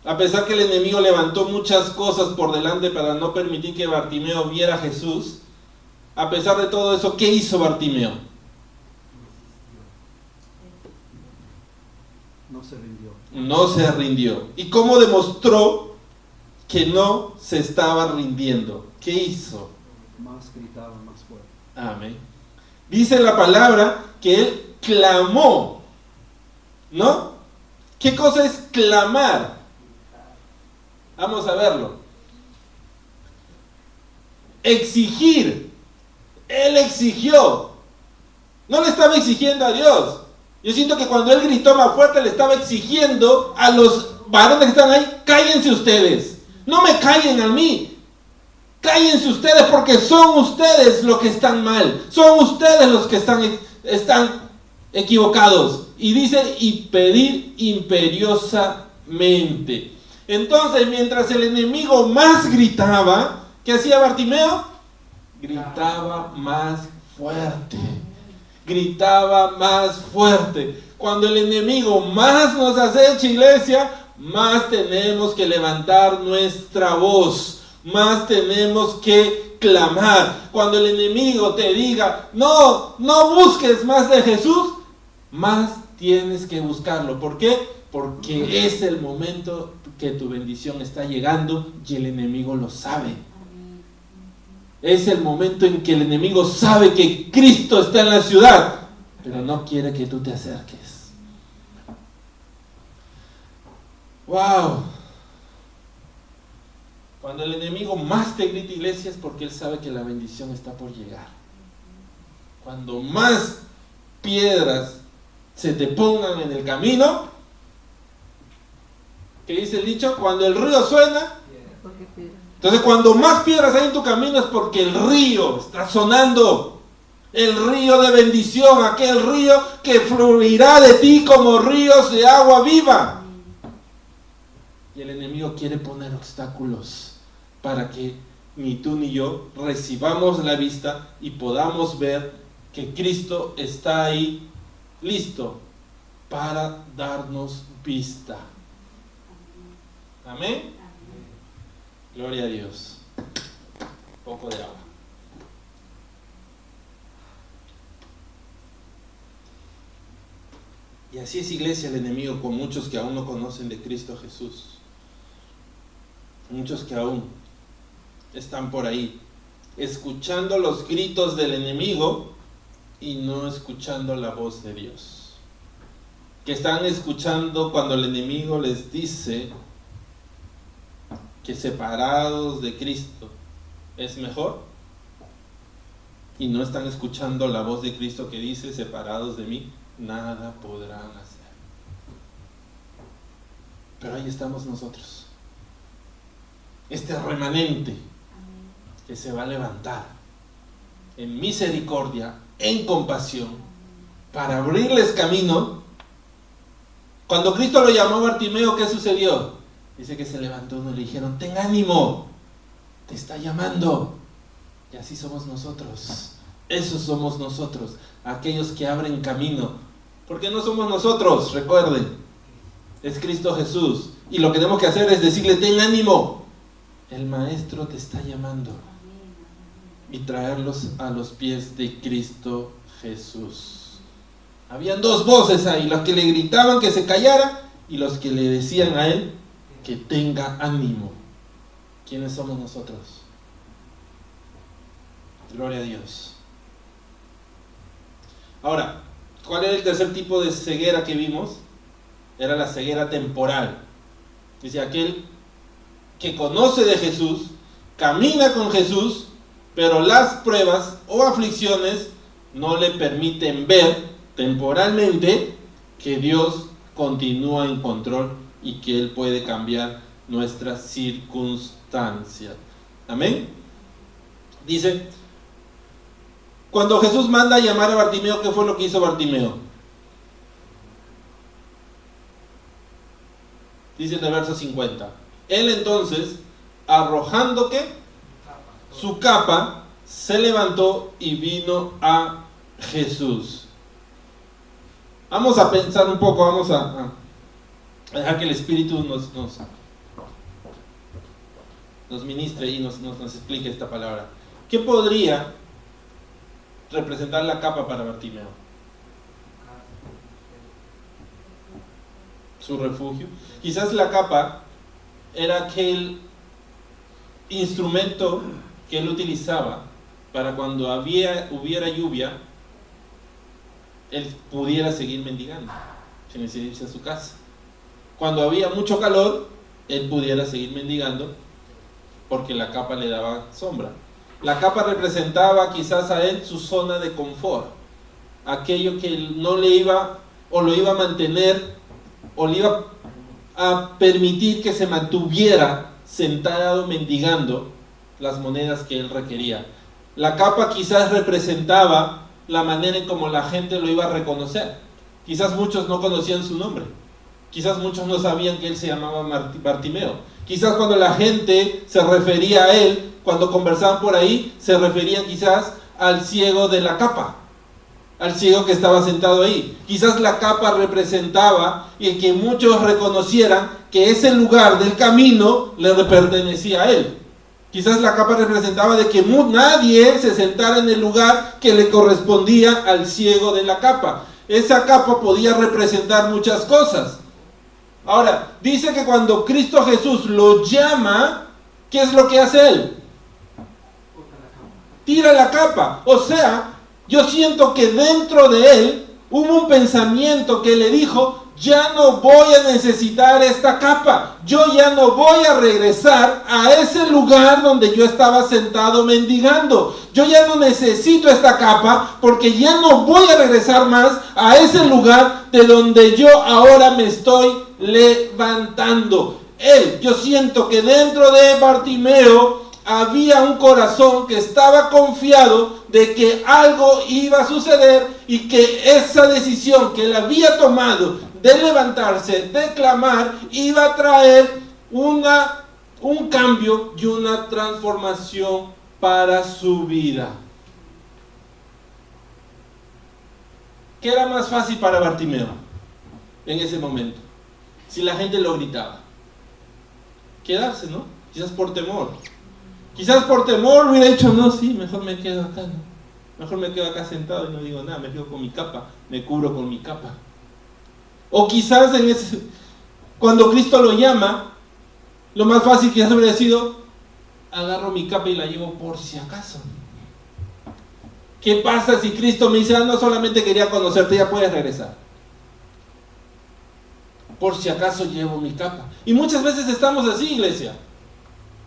a pesar que el enemigo levantó muchas cosas por delante para no permitir que Bartimeo viera a Jesús, a pesar de todo eso, ¿qué hizo Bartimeo? No se rindió. ¿Y cómo demostró que no se estaba rindiendo? ¿Qué hizo? Más gritaba, más fuerte. Amén. Dice la palabra que él clamó, ¿no? ¿Qué cosa es clamar? Vamos a verlo. Exigir. Él exigió. No le estaba exigiendo a Dios. Yo siento que cuando él gritó más fuerte le estaba exigiendo a los varones que están ahí, cállense ustedes. No me callen a mí. Cállense ustedes porque son ustedes los que están mal. Son ustedes los que están equivocados. Y dice, y pedir imperiosamente. Entonces, mientras el enemigo más gritaba, ¿qué hacía Bartimeo? Gritaba más fuerte. Gritaba más fuerte. Cuando el enemigo más nos acecha, iglesia, más tenemos que levantar nuestra voz, más tenemos que clamar. Cuando el enemigo te diga, no busques más de Jesús, más tienes que buscarlo. ¿Por qué? Porque es el momento que tu bendición está llegando y el enemigo lo sabe. Es el momento en que el enemigo sabe que Cristo está en la ciudad, pero no quiere que tú te acerques. ¡Wow! Cuando el enemigo más te grita, iglesia, es porque él sabe que la bendición está por llegar. Cuando más piedras se te pongan en el camino, ¿qué dice el dicho? Cuando el río suena, entonces cuando más piedras hay en tu camino es porque el río está sonando. El río de bendición, aquel río que fluirá de ti como ríos de agua viva. Y el enemigo quiere poner obstáculos para que ni tú ni yo recibamos la vista y podamos ver que Cristo está ahí listo para darnos vista. Amén. Gloria a Dios. Un poco de agua. Y así es, iglesia, el enemigo, con muchos que aún no conocen de Cristo Jesús. Muchos que aún están por ahí, escuchando los gritos del enemigo y no escuchando la voz de Dios. Que están escuchando cuando el enemigo les dice que separados de Cristo es mejor, y no están escuchando la voz de Cristo que dice: separados de mí nada podrán hacer. Pero ahí estamos nosotros, este remanente que se va a levantar en misericordia, en compasión, para abrirles camino. Cuando Cristo lo llamó a Bartimeo, ¿qué sucedió? Dice que se levantó uno y le dijeron: ten ánimo, te está llamando. Y así somos nosotros. Esos somos nosotros, aquellos que abren camino. Porque no somos nosotros, recuerden, es Cristo Jesús. Y lo que tenemos que hacer es decirle: ten ánimo, el Maestro te está llamando. Y traerlos a los pies de Cristo Jesús. Habían dos voces ahí: los que le gritaban que se callara y los que le decían a él que tenga ánimo. ¿Quiénes somos nosotros? Gloria a Dios. Ahora, ¿cuál era el tercer tipo de ceguera que vimos? Era la ceguera temporal. Dice: aquel que conoce de Jesús, camina con Jesús, pero las pruebas o aflicciones no le permiten ver temporalmente que Dios continúa en control y que Él puede cambiar nuestras circunstancias. Amén. Dice: cuando Jesús manda a llamar a Bartimeo, ¿qué fue lo que hizo Bartimeo? Dice en el verso 50: él entonces, arrojando ¿qué? Su capa, se levantó y vino a Jesús. Vamos a pensar un poco, vamos a dejar que el Espíritu nos ministre y nos explique esta palabra. ¿Qué podría representar la capa para Bartimeo? Su refugio. Quizás la capa era aquel instrumento que él utilizaba para cuando hubiera lluvia, él pudiera seguir mendigando sin irse a su casa. Cuando había mucho calor, él pudiera seguir mendigando porque la capa le daba sombra. La capa representaba quizás a él su zona de confort, aquello que no le iba o lo iba a mantener o le iba a permitir que se mantuviera sentado mendigando las monedas que él requería. La capa quizás representaba la manera en cómo la gente lo iba a reconocer. Quizás muchos no conocían su nombre, quizás muchos no sabían que él se llamaba Bartimeo. Quizás cuando la gente se refería a él, cuando conversaban por ahí, se referían quizás al ciego de la capa, al ciego que estaba sentado ahí. Quizás la capa representaba y que muchos reconocieran que ese lugar del camino le pertenecía a él. Quizás la capa representaba de que nadie se sentara en el lugar que le correspondía al ciego de la capa. Esa capa podía representar muchas cosas. Ahora, dice que cuando Cristo Jesús lo llama, ¿qué es lo que hace él? Tira la capa. O sea, yo siento que dentro de él hubo un pensamiento que le dijo: ya no voy a necesitar esta capa, yo ya no voy a regresar a ese lugar donde yo estaba sentado mendigando, yo ya no necesito esta capa porque ya no voy a regresar más a ese lugar de donde yo ahora me estoy levantando. Yo siento que dentro de Bartimeo había un corazón que estaba confiado de que algo iba a suceder y que esa decisión que él había tomado de levantarse, de clamar, iba a traer un cambio y una transformación para su vida. ¿Qué era más fácil para Bartimeo en ese momento? Si la gente lo gritaba, quedarse, ¿no? Quizás por temor. Quizás por temor hubiera dicho: no, sí, mejor me quedo acá, ¿no? Mejor me quedo acá sentado y no digo nada, me quedo con mi capa, me cubro con mi capa. O quizás cuando Cristo lo llama, lo más fácil quizás hubiera sido, agarro mi capa y la llevo por si acaso. ¿Qué pasa si Cristo me dice, no solamente quería conocerte, ya puedes regresar? Por si acaso llevo mi capa. Y muchas veces estamos así, iglesia.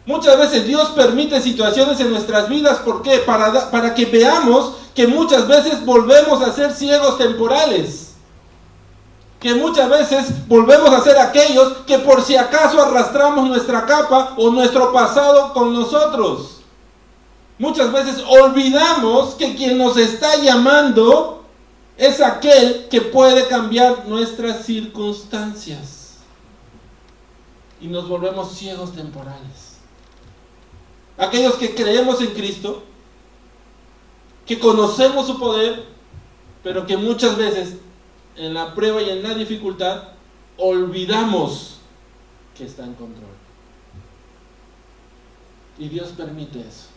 Muchas veces Dios permite situaciones en nuestras vidas. ¿Por qué? Para que veamos que muchas veces volvemos a ser ciegos temporales. Que muchas veces volvemos a ser aquellos que por si acaso arrastramos nuestra capa o nuestro pasado con nosotros. Muchas veces olvidamos que quien nos está llamando es aquel que puede cambiar nuestras circunstancias. Y nos volvemos ciegos temporales. Aquellos que creemos en Cristo, que conocemos su poder, pero que muchas veces en la prueba y en la dificultad olvidamos que está en control. Y Dios permite eso.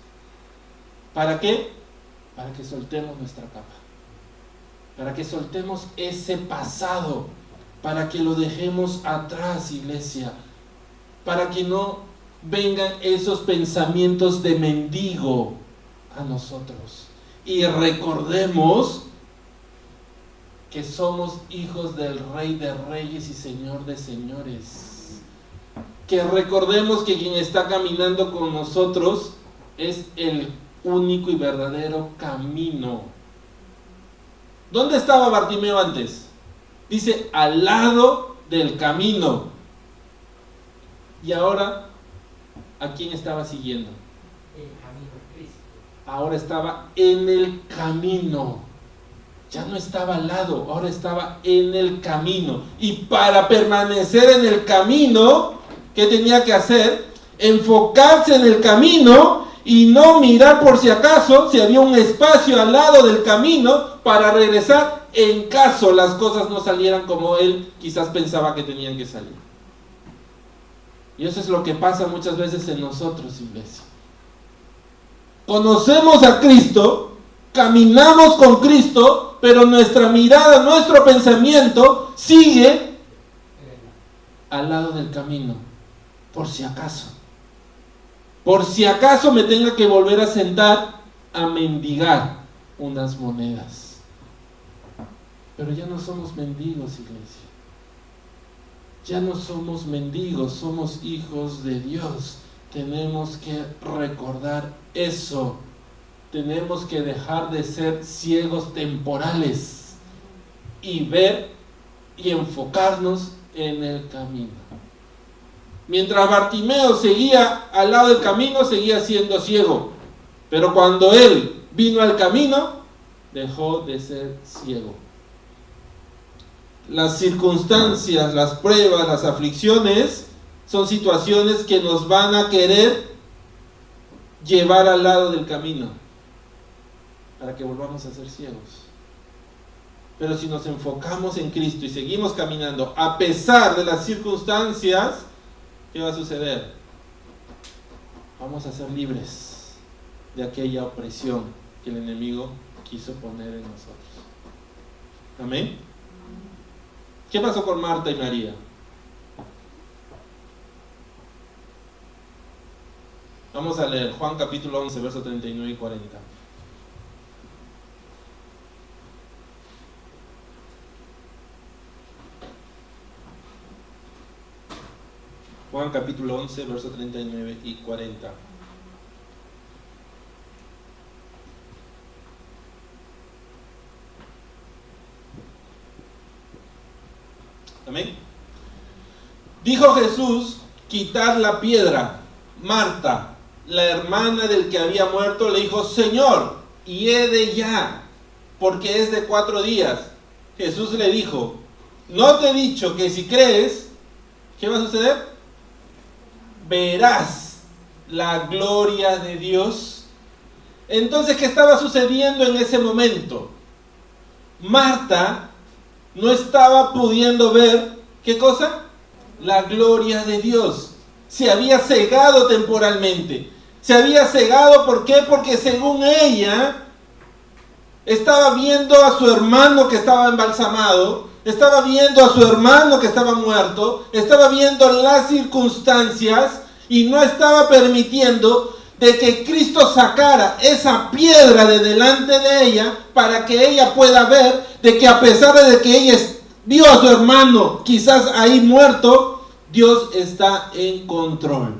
¿Para qué? Para que soltemos nuestra capa. Para que soltemos ese pasado. Para que lo dejemos atrás, iglesia. Para que no vengan esos pensamientos de mendigo a nosotros. Y recordemos que somos hijos del Rey de Reyes y Señor de Señores. Que recordemos que quien está caminando con nosotros es el único y verdadero camino. ¿Dónde estaba Bartimeo antes? Dice, al lado del camino. Y ahora, ¿a quién estaba siguiendo? El camino de Cristo. Ahora estaba en el camino. Ya no estaba al lado, ahora estaba en el camino. Y para permanecer en el camino, ¿qué tenía que hacer? Enfocarse en el camino y no mirar por si acaso si había un espacio al lado del camino para regresar en caso las cosas no salieran como él quizás pensaba que tenían que salir. Y eso es lo que pasa muchas veces en nosotros, iglesia. Conocemos a Cristo, caminamos con Cristo, pero nuestra mirada, nuestro pensamiento sigue al lado del camino, por si acaso. Por si acaso me tenga que volver a sentar a mendigar unas monedas. Pero ya no somos mendigos, iglesia. Ya no somos mendigos, somos hijos de Dios. Tenemos que recordar eso. Tenemos que dejar de ser ciegos temporales y ver y enfocarnos en el camino. Mientras Bartimeo seguía al lado del camino, seguía siendo ciego. Pero cuando él vino al camino, dejó de ser ciego. Las circunstancias, las pruebas, las aflicciones son situaciones que nos van a querer llevar al lado del camino para que volvamos a ser ciegos. Pero si nos enfocamos en Cristo y seguimos caminando a pesar de las circunstancias, ¿qué va a suceder? Vamos a ser libres de aquella opresión que el enemigo quiso poner en nosotros. ¿Amén? ¿Qué pasó con Marta y María? Vamos a leer Juan capítulo 11, versos 39 y 40. Juan capítulo 11, versos 39 y 40. Amén. Dijo Jesús, quitad la piedra. Marta, la hermana del que había muerto, le dijo, Señor, hiede ya, porque es de 4 días. Jesús le dijo, ¿no te he dicho que si crees, qué va a suceder? Verás la gloria de Dios. Entonces, ¿qué estaba sucediendo en ese momento? Marta no estaba pudiendo ver, ¿qué cosa? La gloria de Dios. Se había cegado temporalmente. Se había cegado, ¿por qué? Porque según ella, estaba viendo a su hermano que estaba embalsamado, estaba viendo a su hermano que estaba muerto, estaba viendo las circunstancias y no estaba permitiendo de que Cristo sacara esa piedra de delante de ella para que ella pueda ver de que a pesar de que ella vio a su hermano quizás ahí muerto, Dios está en control.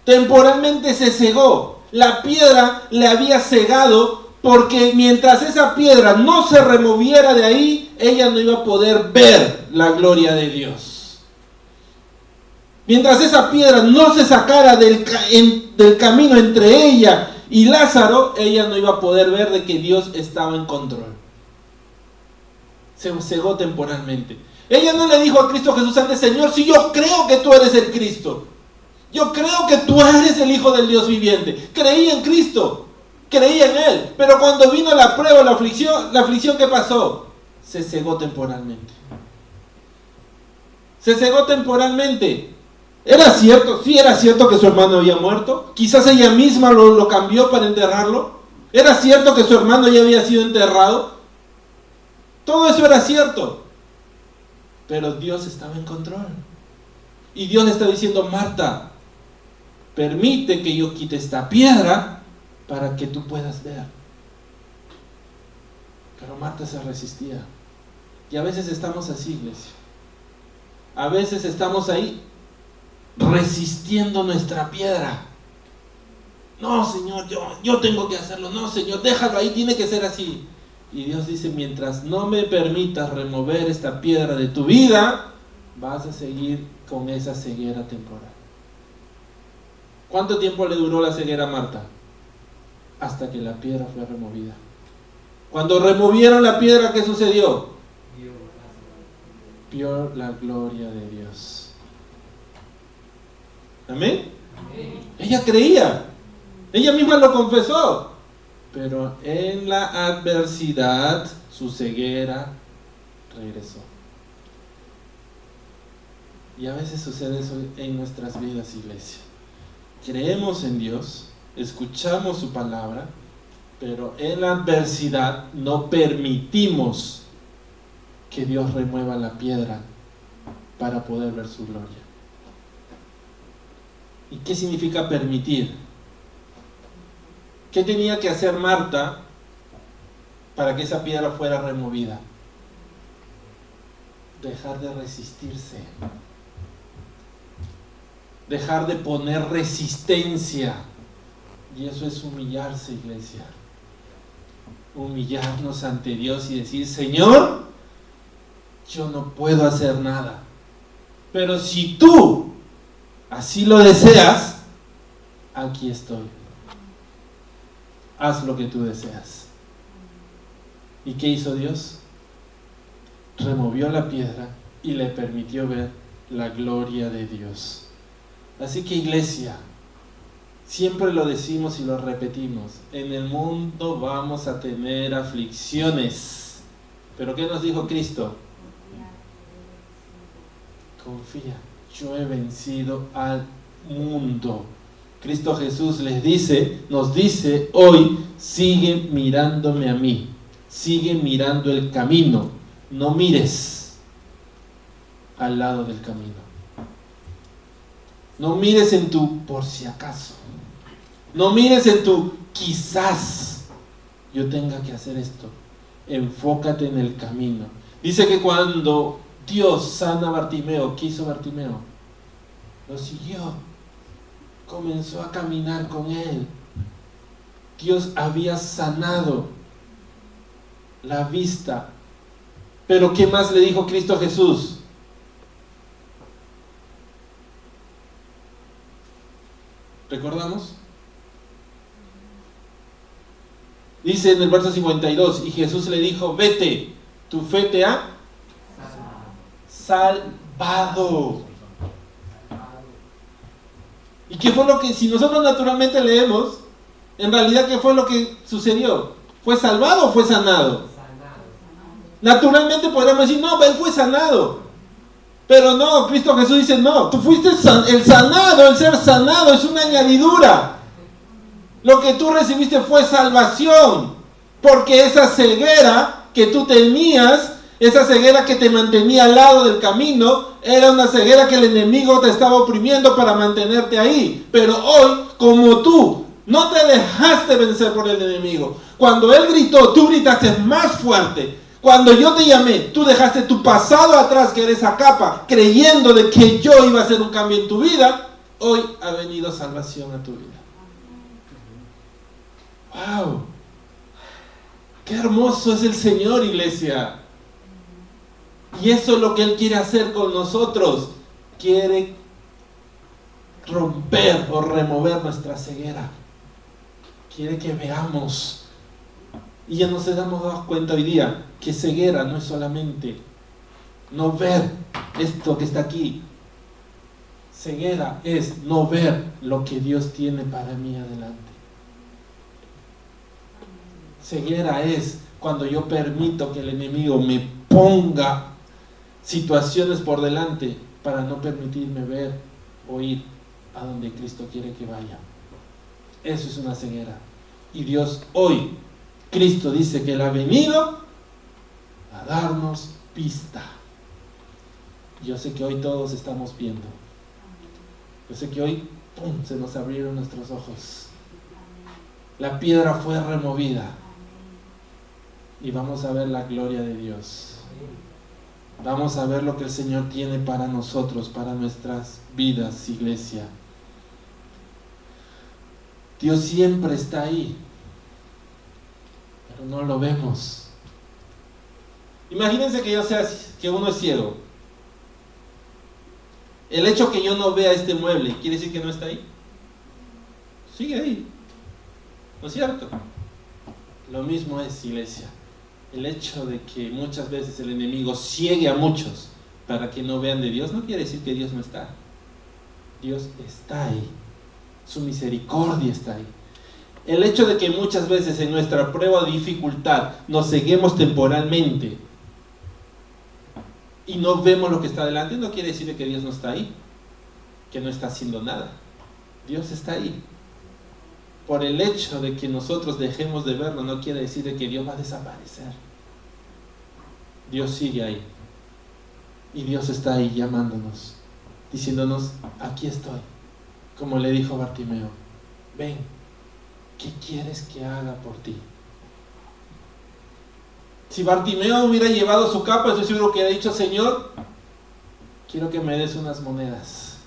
Temporalmente se cegó. La piedra le había cegado porque mientras esa piedra no se removiera de ahí, ella no iba a poder ver la gloria de Dios. Mientras esa piedra no se sacara del camino entre ella y Lázaro, ella no iba a poder ver de que Dios estaba en control. Se cegó temporalmente. Ella no le dijo a Cristo Jesús antes: Señor, si yo creo que tú eres el Cristo, yo creo que tú eres el Hijo del Dios viviente. Creí en Cristo, creí en Él, pero cuando vino la prueba, la aflicción, ¿qué pasó? Se cegó temporalmente. Se cegó temporalmente. ¿Era cierto? Sí, era cierto que su hermano había muerto. Quizás ella misma lo cambió para enterrarlo. ¿Era cierto que su hermano ya había sido enterrado? Todo eso era cierto. Pero Dios estaba en control. Y Dios le está diciendo: Marta, permite que yo quite esta piedra para que tú puedas ver. Pero Marta se resistía. Y a veces estamos así, iglesia. A veces estamos ahí resistiendo nuestra piedra. No, Señor, yo tengo que hacerlo. No, Señor, déjalo ahí, tiene que ser así. Y Dios dice: mientras no me permitas remover esta piedra de tu vida, vas a seguir con esa ceguera temporal. ¿Cuánto tiempo le duró la ceguera a Marta? Hasta que la piedra fue removida. Cuando removieron la piedra, ¿qué sucedió? Vio la gloria de Dios. ¿Amén? Ella creía. Ella misma lo confesó. Pero en la adversidad, su ceguera regresó. Y a veces sucede eso en nuestras vidas, iglesia. Creemos en Dios, escuchamos su palabra, pero en la adversidad no permitimos que Dios remueva la piedra para poder ver su gloria. ¿Y qué significa permitir? ¿Qué tenía que hacer Marta para que esa piedra fuera removida? Dejar de resistirse. Dejar de poner resistencia. Y eso es humillarse, iglesia. Humillarnos ante Dios y decir: Señor, yo no puedo hacer nada. Pero si tú así lo deseas, aquí estoy. Haz lo que tú deseas. ¿Y qué hizo Dios? Removió la piedra y le permitió ver la gloria de Dios. Así que, iglesia, siempre lo decimos y lo repetimos: en el mundo vamos a tener aflicciones. ¿Pero qué nos dijo Cristo? Confía, yo he vencido al mundo. Cristo Jesús nos dice hoy: sigue mirándome a mí, sigue mirando el camino, no mires al lado del camino. No mires en tu por si acaso. No mires en tu quizás yo tenga que hacer esto. Enfócate en el camino. Dice que cuando Dios sana a Bartimeo, ¿qué hizo Bartimeo? Lo siguió. Comenzó a caminar con él. Dios había sanado la vista. Pero ¿qué más le dijo Cristo Jesús? ¿Recordamos? Dice en el verso 52: y Jesús le dijo: vete, tu fe te ha salvado. ¿Y qué fue lo que, si nosotros naturalmente leemos, en realidad qué fue lo que sucedió? ¿Fue salvado o fue sanado? Naturalmente podríamos decir: no, él fue sanado. Pero no, Cristo Jesús dice: no, tú fuiste el sanado. El ser sanado es una añadidura. Lo que tú recibiste fue salvación, porque esa ceguera que tú tenías Esa ceguera que te mantenía al lado del camino era una ceguera que el enemigo te estaba oprimiendo para mantenerte ahí. Pero hoy, como tú no te dejaste vencer por el enemigo, cuando él gritó, tú gritaste más fuerte. Cuando yo te llamé, tú dejaste tu pasado atrás, que era esa capa, creyendo de que yo iba a hacer un cambio en tu vida. Hoy ha venido salvación a tu vida. ¡Wow! ¡Qué hermoso es el Señor, iglesia! Y eso es lo que Él quiere hacer con nosotros. Quiere romper o remover nuestra ceguera. Quiere que veamos. Y ya nos hemos dado cuenta hoy día que ceguera no es solamente no ver esto que está aquí. Ceguera es no ver lo que Dios tiene para mí adelante. Ceguera es cuando yo permito que el enemigo me ponga situaciones por delante para no permitirme ver o ir a donde Cristo quiere que vaya. Eso es una ceguera. Y Dios hoy, Cristo dice que Él ha venido a darnos pista. Yo sé que hoy todos estamos viendo. Yo sé que hoy, ¡pum!, se nos abrieron nuestros ojos. La piedra fue removida. Y vamos a ver la gloria de Dios. Vamos a ver lo que el Señor tiene para nosotros, para nuestras vidas, iglesia. Dios siempre está ahí, pero no lo vemos. Imagínense que uno es ciego. El hecho que yo no vea este mueble, ¿quiere decir que no está ahí? Sigue ahí, ¿no es cierto? Lo mismo es, iglesia. El hecho de que muchas veces el enemigo ciegue a muchos para que no vean de Dios, no quiere decir que Dios no está. Dios está ahí. Su misericordia está ahí. El hecho de que muchas veces en nuestra prueba o dificultad nos ceguemos temporalmente y no vemos lo que está delante, no quiere decir que Dios no está ahí, que no está haciendo nada. Dios está ahí. Por el hecho de que nosotros dejemos de verlo, no quiere decir que Dios va a desaparecer. Dios sigue ahí. Y Dios está ahí llamándonos, diciéndonos, aquí estoy. Como le dijo Bartimeo, ven, ¿qué quieres que haga por ti? Si Bartimeo hubiera llevado su capa, estoy seguro que hubiera dicho, Señor, quiero que me des unas monedas.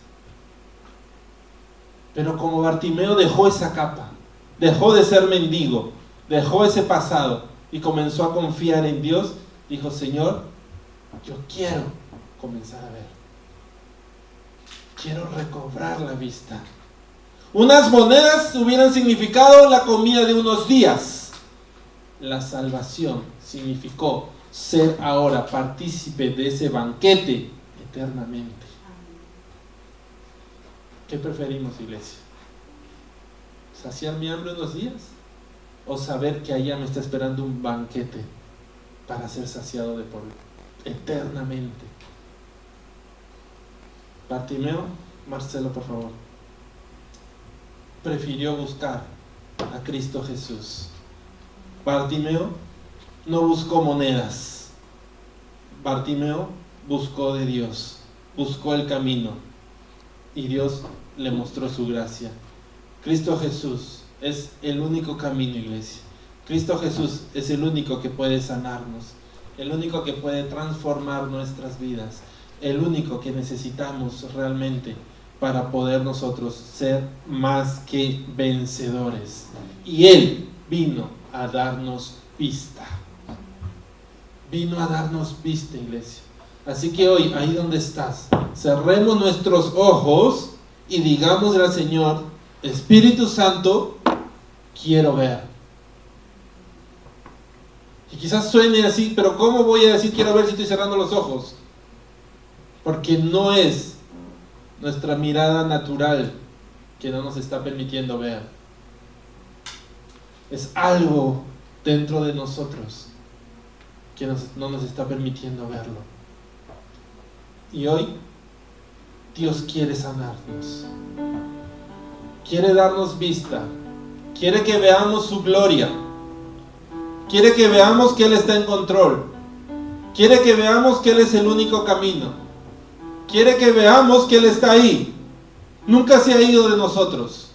Pero como Bartimeo dejó esa capa, dejó de ser mendigo, dejó ese pasado y comenzó a confiar en Dios, dijo, Señor, yo quiero comenzar a ver. Quiero recobrar la vista. Unas monedas hubieran significado la comida de unos días. La salvación significó ser ahora partícipe de ese banquete eternamente. ¿Qué preferimos, iglesia? ¿Saciar mi hambre unos días? ¿O saber que allá me está esperando un banquete para ser saciado de por eternamente? Bartimeo, Marcelo, por favor, prefirió buscar a Cristo Jesús. Bartimeo no buscó monedas. Bartimeo buscó de Dios, buscó el camino y Dios le mostró su gracia. Cristo Jesús es el único camino, iglesia. Cristo Jesús es el único que puede sanarnos, el único que puede transformar nuestras vidas, el único que necesitamos realmente para poder nosotros ser más que vencedores. Y Él vino a darnos vista. Vino a darnos vista, iglesia. Así que hoy, ahí donde estás, cerremos nuestros ojos y digámosle al Señor, Espíritu Santo, quiero ver. Y quizás suene así, pero ¿cómo voy a decir quiero ver si estoy cerrando los ojos? Porque no es nuestra mirada natural que no nos está permitiendo ver. Es algo dentro de nosotros que no nos está permitiendo verlo. Y hoy Dios quiere sanarnos, quiere darnos vista, quiere que veamos su gloria, quiere que veamos que Él está en control, Quiere que veamos que Él es el único camino. Quiere que veamos que Él está ahí. Nunca se ha ido de nosotros.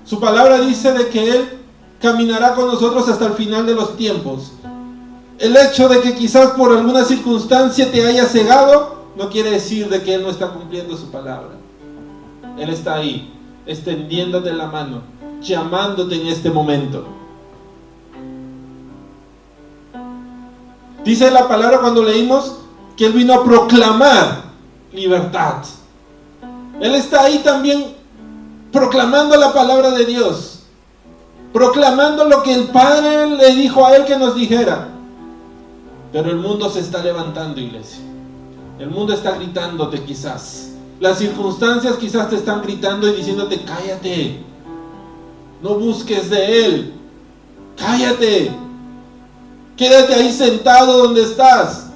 Su palabra dice de que Él caminará con nosotros hasta el final de los tiempos. El hecho de que quizás por alguna circunstancia te haya cegado, no quiere decir de que Él no está cumpliendo su palabra. Él está ahí, extendiéndote la mano, llamándote en este momento. Dice la palabra cuando leímos que Él vino a proclamar libertad. Él está ahí también proclamando la palabra de Dios, proclamando lo que el Padre le dijo a Él que nos dijera. Pero el mundo se está levantando, iglesia. El mundo está gritándote quizás. Las circunstancias quizás te están gritando y diciéndote: cállate, no busques de Él, cállate, quédate ahí sentado donde estás,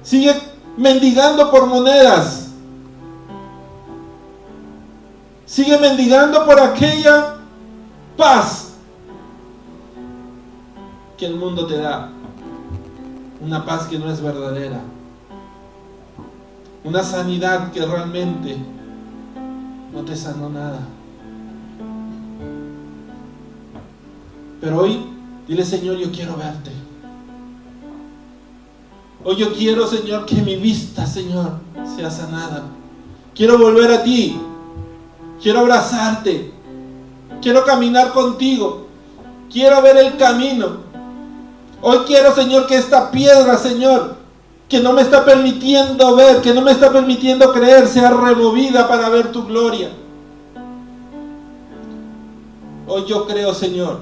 sigue mendigando por monedas, sigue mendigando por aquella paz que el mundo te da, una paz que no es verdadera, una sanidad que realmente no te sanó nada. Pero hoy dile: Señor, yo quiero verte. Hoy yo quiero, Señor, que mi vista, Señor, sea sanada. Quiero volver a ti. Quiero abrazarte. Quiero caminar contigo. Quiero ver el camino. Hoy quiero, Señor, que esta piedra, Señor, que no me está permitiendo ver, que no me está permitiendo creer, sea removida para ver tu gloria. Hoy yo creo, Señor,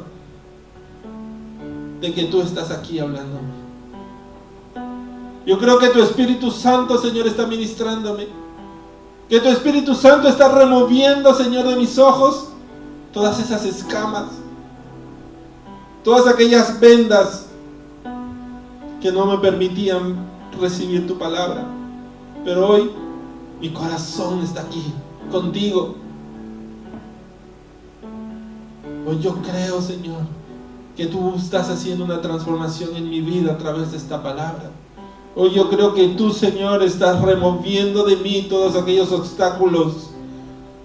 de que tú estás aquí hablándome. Yo creo que tu Espíritu Santo, Señor, está ministrándome. Que tu Espíritu Santo está removiendo, Señor, de mis ojos todas esas escamas, todas aquellas vendas que no me permitían recibir tu palabra. Pero hoy mi corazón está aquí contigo. Hoy yo creo, Señor, que tú estás haciendo una transformación en mi vida a través de esta palabra. Hoy yo creo que tú, Señor, estás removiendo de mí todos aquellos obstáculos.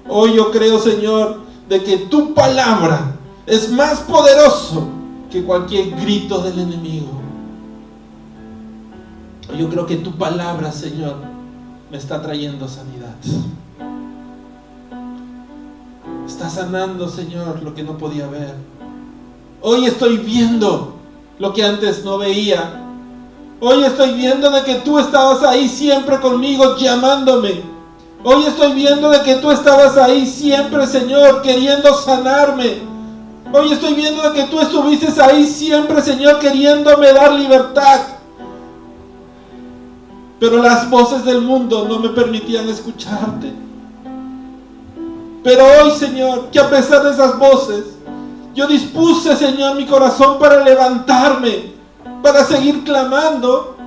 Hoy yo creo, Señor, de que tu palabra es más poderoso que cualquier grito del enemigo. Hoy yo creo que tu palabra, Señor, me está trayendo sanidad. Está sanando, Señor, lo que no podía ver. Hoy estoy viendo lo que antes no veía. Hoy estoy viendo de que tú estabas ahí siempre conmigo, llamándome. Hoy estoy viendo de que tú estabas ahí siempre, Señor, queriendo sanarme. Hoy estoy viendo de que tú estuviste ahí siempre, Señor, queriéndome dar libertad. Pero las voces del mundo no me permitían escucharte. Pero hoy, Señor, que a pesar de esas voces, yo dispuse, Señor, mi corazón para levantarme, para seguir clamando.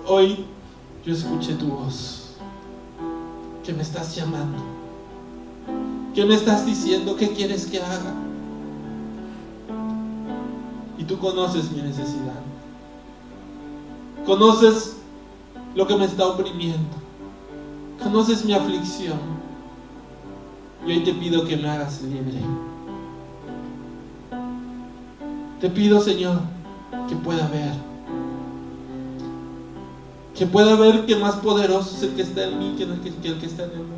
Hoy yo escuché tu voz, que me estás llamando, que me estás diciendo qué quieres que haga. Y tú conoces mi necesidad, conoces lo que me está oprimiendo, conoces mi aflicción. Y hoy te pido que me hagas libre. Te pido, Señor, que pueda ver. Que pueda ver que más poderoso es el que está en mí que el que está en el mundo.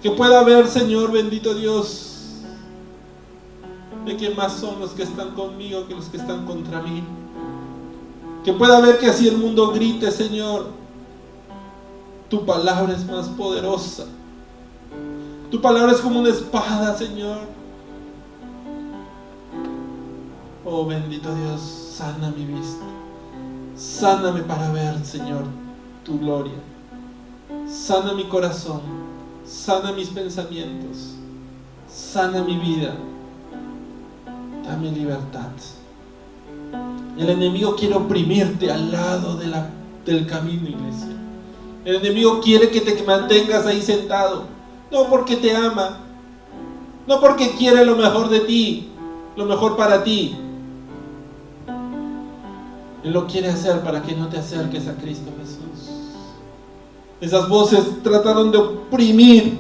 Que pueda ver, Señor, bendito Dios, de que más son los que están conmigo que los que están contra mí. Que pueda ver que así el mundo grite, Señor, tu palabra es más poderosa. Tu palabra es como una espada, Señor. Oh, bendito Dios, sana mi vista. Sáname para ver, Señor, tu gloria. Sana mi corazón. Sana mis pensamientos. Sana mi vida. Dame libertad. El enemigo quiere oprimirte al lado del camino, iglesia. El enemigo quiere que te mantengas ahí sentado. No porque te ama, no porque quiere lo mejor de ti, lo mejor para ti. Él lo quiere hacer para que no te acerques a Cristo Jesús. Esas voces trataron de oprimir,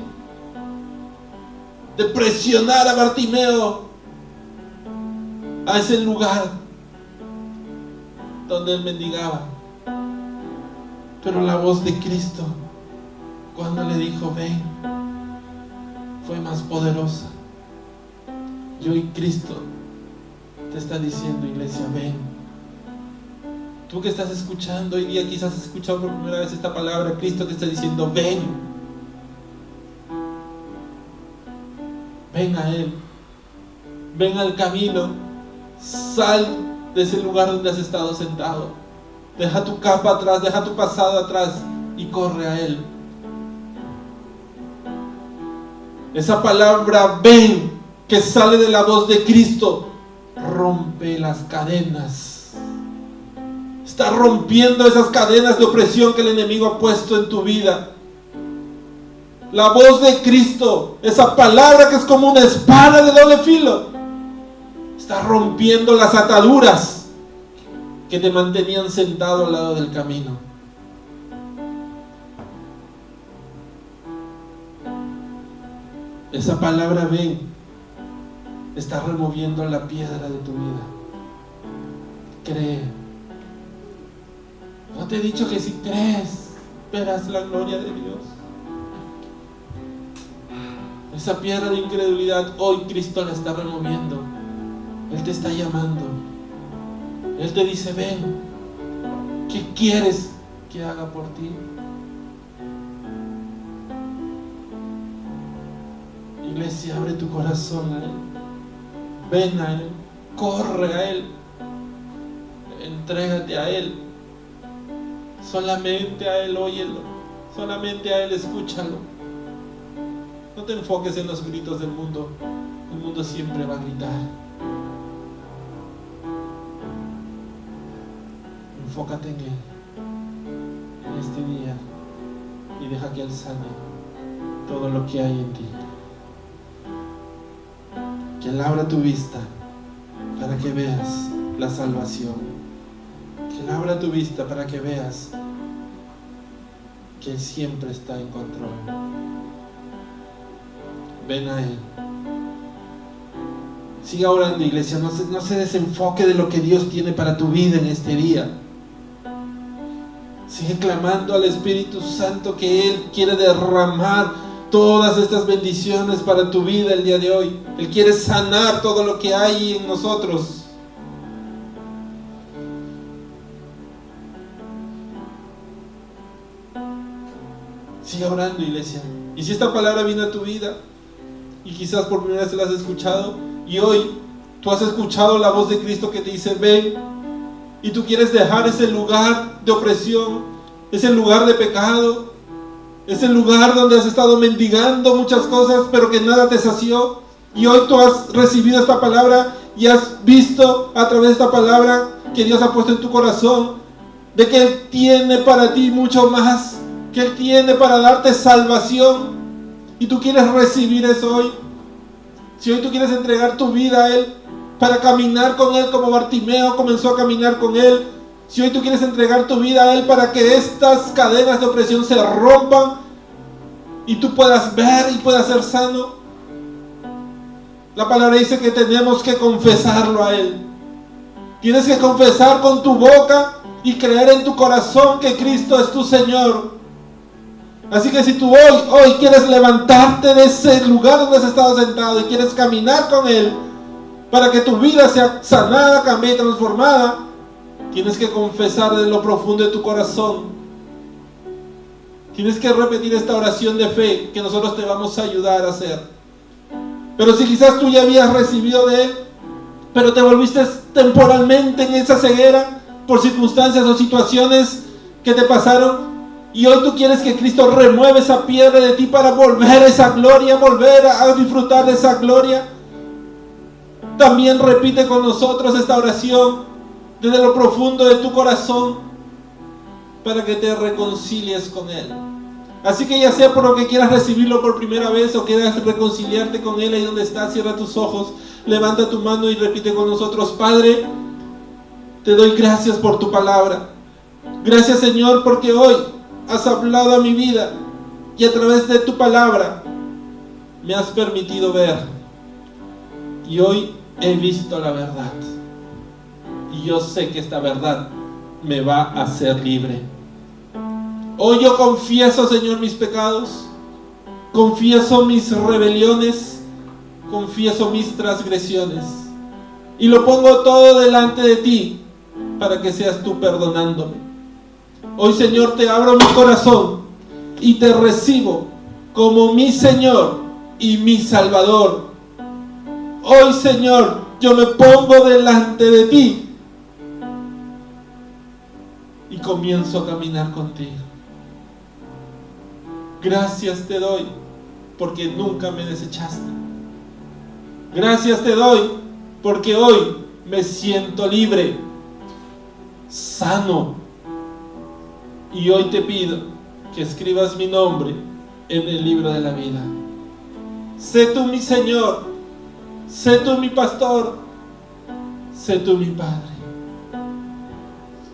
de presionar a Bartimeo a ese lugar donde él mendigaba. Pero la voz de Cristo, cuando le dijo ven, fue más poderosa. Y hoy Cristo te está diciendo, iglesia, ven. Tú que estás escuchando hoy día, quizás has escuchado por primera vez esta palabra, Cristo te está diciendo, ven. Ven a Él. Ven al camino. Sal de ese lugar donde has estado sentado. Deja tu capa atrás, deja tu pasado atrás y corre a Él. Esa palabra ven que sale de la voz de Cristo rompe las cadenas. Está rompiendo esas cadenas de opresión que el enemigo ha puesto en tu vida. La voz de Cristo, esa palabra que es como una espada de doble filo, está rompiendo las ataduras que te mantenían sentado al lado del camino. Esa palabra ven está removiendo la piedra de tu vida. Cree. ¿No te he dicho que si crees verás la gloria de Dios? Esa piedra de incredulidad hoy Cristo la está removiendo. Él te está llamando. Él te dice ven. ¿Qué quieres que haga por ti? Iglesia, abre tu corazón a Él. Ven a Él. Corre a Él. Entrégate a Él. Solamente a Él óyelo. Solamente a Él escúchalo. No te enfoques en los gritos del mundo. El mundo siempre va a gritar. Enfócate en Él. En este día. Y deja que Él sane todo lo que hay en ti. Que Él abra tu vista para que veas la salvación. Que Él abra tu vista para que veas que Él siempre está en control. Ven a Él. Siga orando, iglesia. No se desenfoque de lo que Dios tiene para tu vida en este día. Sigue clamando al Espíritu Santo que Él quiere derramar todas estas bendiciones para tu vida el día de hoy. Él quiere sanar todo lo que hay en nosotros. Siga orando, iglesia. Y si esta palabra viene a tu vida y quizás por primera vez la has escuchado y hoy tú has escuchado la voz de Cristo que te dice ven, y tú quieres dejar ese lugar de opresión, ese lugar de pecado, ese lugar donde has estado mendigando muchas cosas pero que nada te sació, y hoy tú has recibido esta palabra y has visto a través de esta palabra que Dios ha puesto en tu corazón de que Él tiene para ti mucho más, que Él tiene para darte salvación, y tú quieres recibir eso hoy. Si hoy tú quieres entregar tu vida a Él para caminar con Él como Bartimeo comenzó a caminar con Él, si hoy tú quieres entregar tu vida a Él para que estas cadenas de opresión se rompan y tú puedas ver y puedas ser sano, la palabra dice que tenemos que confesarlo a Él. Tienes que confesar con tu boca y creer en tu corazón que Cristo es tu Señor. Así que si tú hoy quieres levantarte de ese lugar donde has estado sentado y quieres caminar con Él para que tu vida sea sanada, cambiada y transformada, tienes que confesar de lo profundo de tu corazón. Tienes que repetir esta oración de fe que nosotros te vamos a ayudar a hacer. Pero si quizás tú ya habías recibido de Él, pero te volviste temporalmente en esa ceguera por circunstancias o situaciones que te pasaron, y hoy tú quieres que Cristo remueva esa piedra de ti para volver a esa gloria, volver a disfrutar de esa gloria, también repite con nosotros esta oración desde lo profundo de tu corazón para que te reconcilies con Él. Así que ya sea por lo que quieras recibirlo por primera vez o quieras reconciliarte con Él, ahí donde estás, cierra tus ojos, levanta tu mano y repite con nosotros: Padre, Te doy gracias por tu palabra. Gracias, Señor, porque hoy has hablado a mi vida y a través de tu palabra me has permitido ver. Y hoy he visto la verdad. Y yo sé que esta verdad me va a hacer libre. Hoy yo confieso, Señor, mis pecados. Confieso mis rebeliones. Confieso mis transgresiones. Y lo pongo todo delante de ti para que seas tú perdonándome. Hoy, Señor, te abro mi corazón y te recibo como mi Señor y mi Salvador. Hoy, Señor, yo me pongo delante de ti y comienzo a caminar contigo. Gracias te doy porque nunca me desechaste. Gracias te doy porque hoy me siento libre, sano. Y hoy te pido que escribas mi nombre en el libro de la vida. Sé tú mi Señor, sé tú mi pastor, sé tú mi Padre.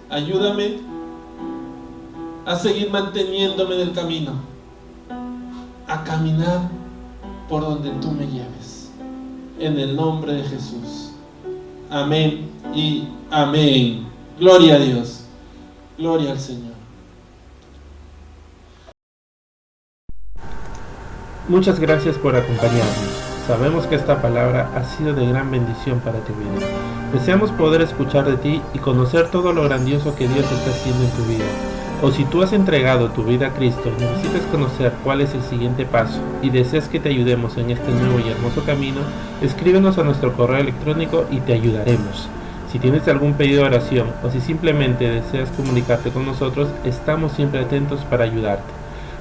Ayúdame a seguir manteniéndome en el camino, a caminar por donde tú me lleves. En el nombre de Jesús. Amén y amén. Gloria a Dios. Gloria al Señor. Muchas gracias por acompañarnos. Sabemos que esta palabra ha sido de gran bendición para tu vida. Deseamos poder escuchar de ti y conocer todo lo grandioso que Dios está haciendo en tu vida. O si tú has entregado tu vida a Cristo y necesitas conocer cuál es el siguiente paso y deseas que te ayudemos en este nuevo y hermoso camino, escríbenos a nuestro correo electrónico y te ayudaremos. Si tienes algún pedido de oración o si simplemente deseas comunicarte con nosotros, estamos siempre atentos para ayudarte.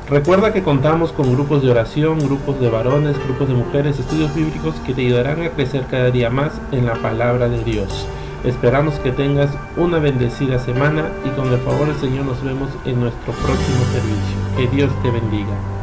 Recuerda que contamos con grupos de oración, grupos de varones, grupos de mujeres, estudios bíblicos que te ayudarán a crecer cada día más en la palabra de Dios. Esperamos que tengas una bendecida semana y con el favor del Señor nos vemos en nuestro próximo servicio. Que Dios te bendiga.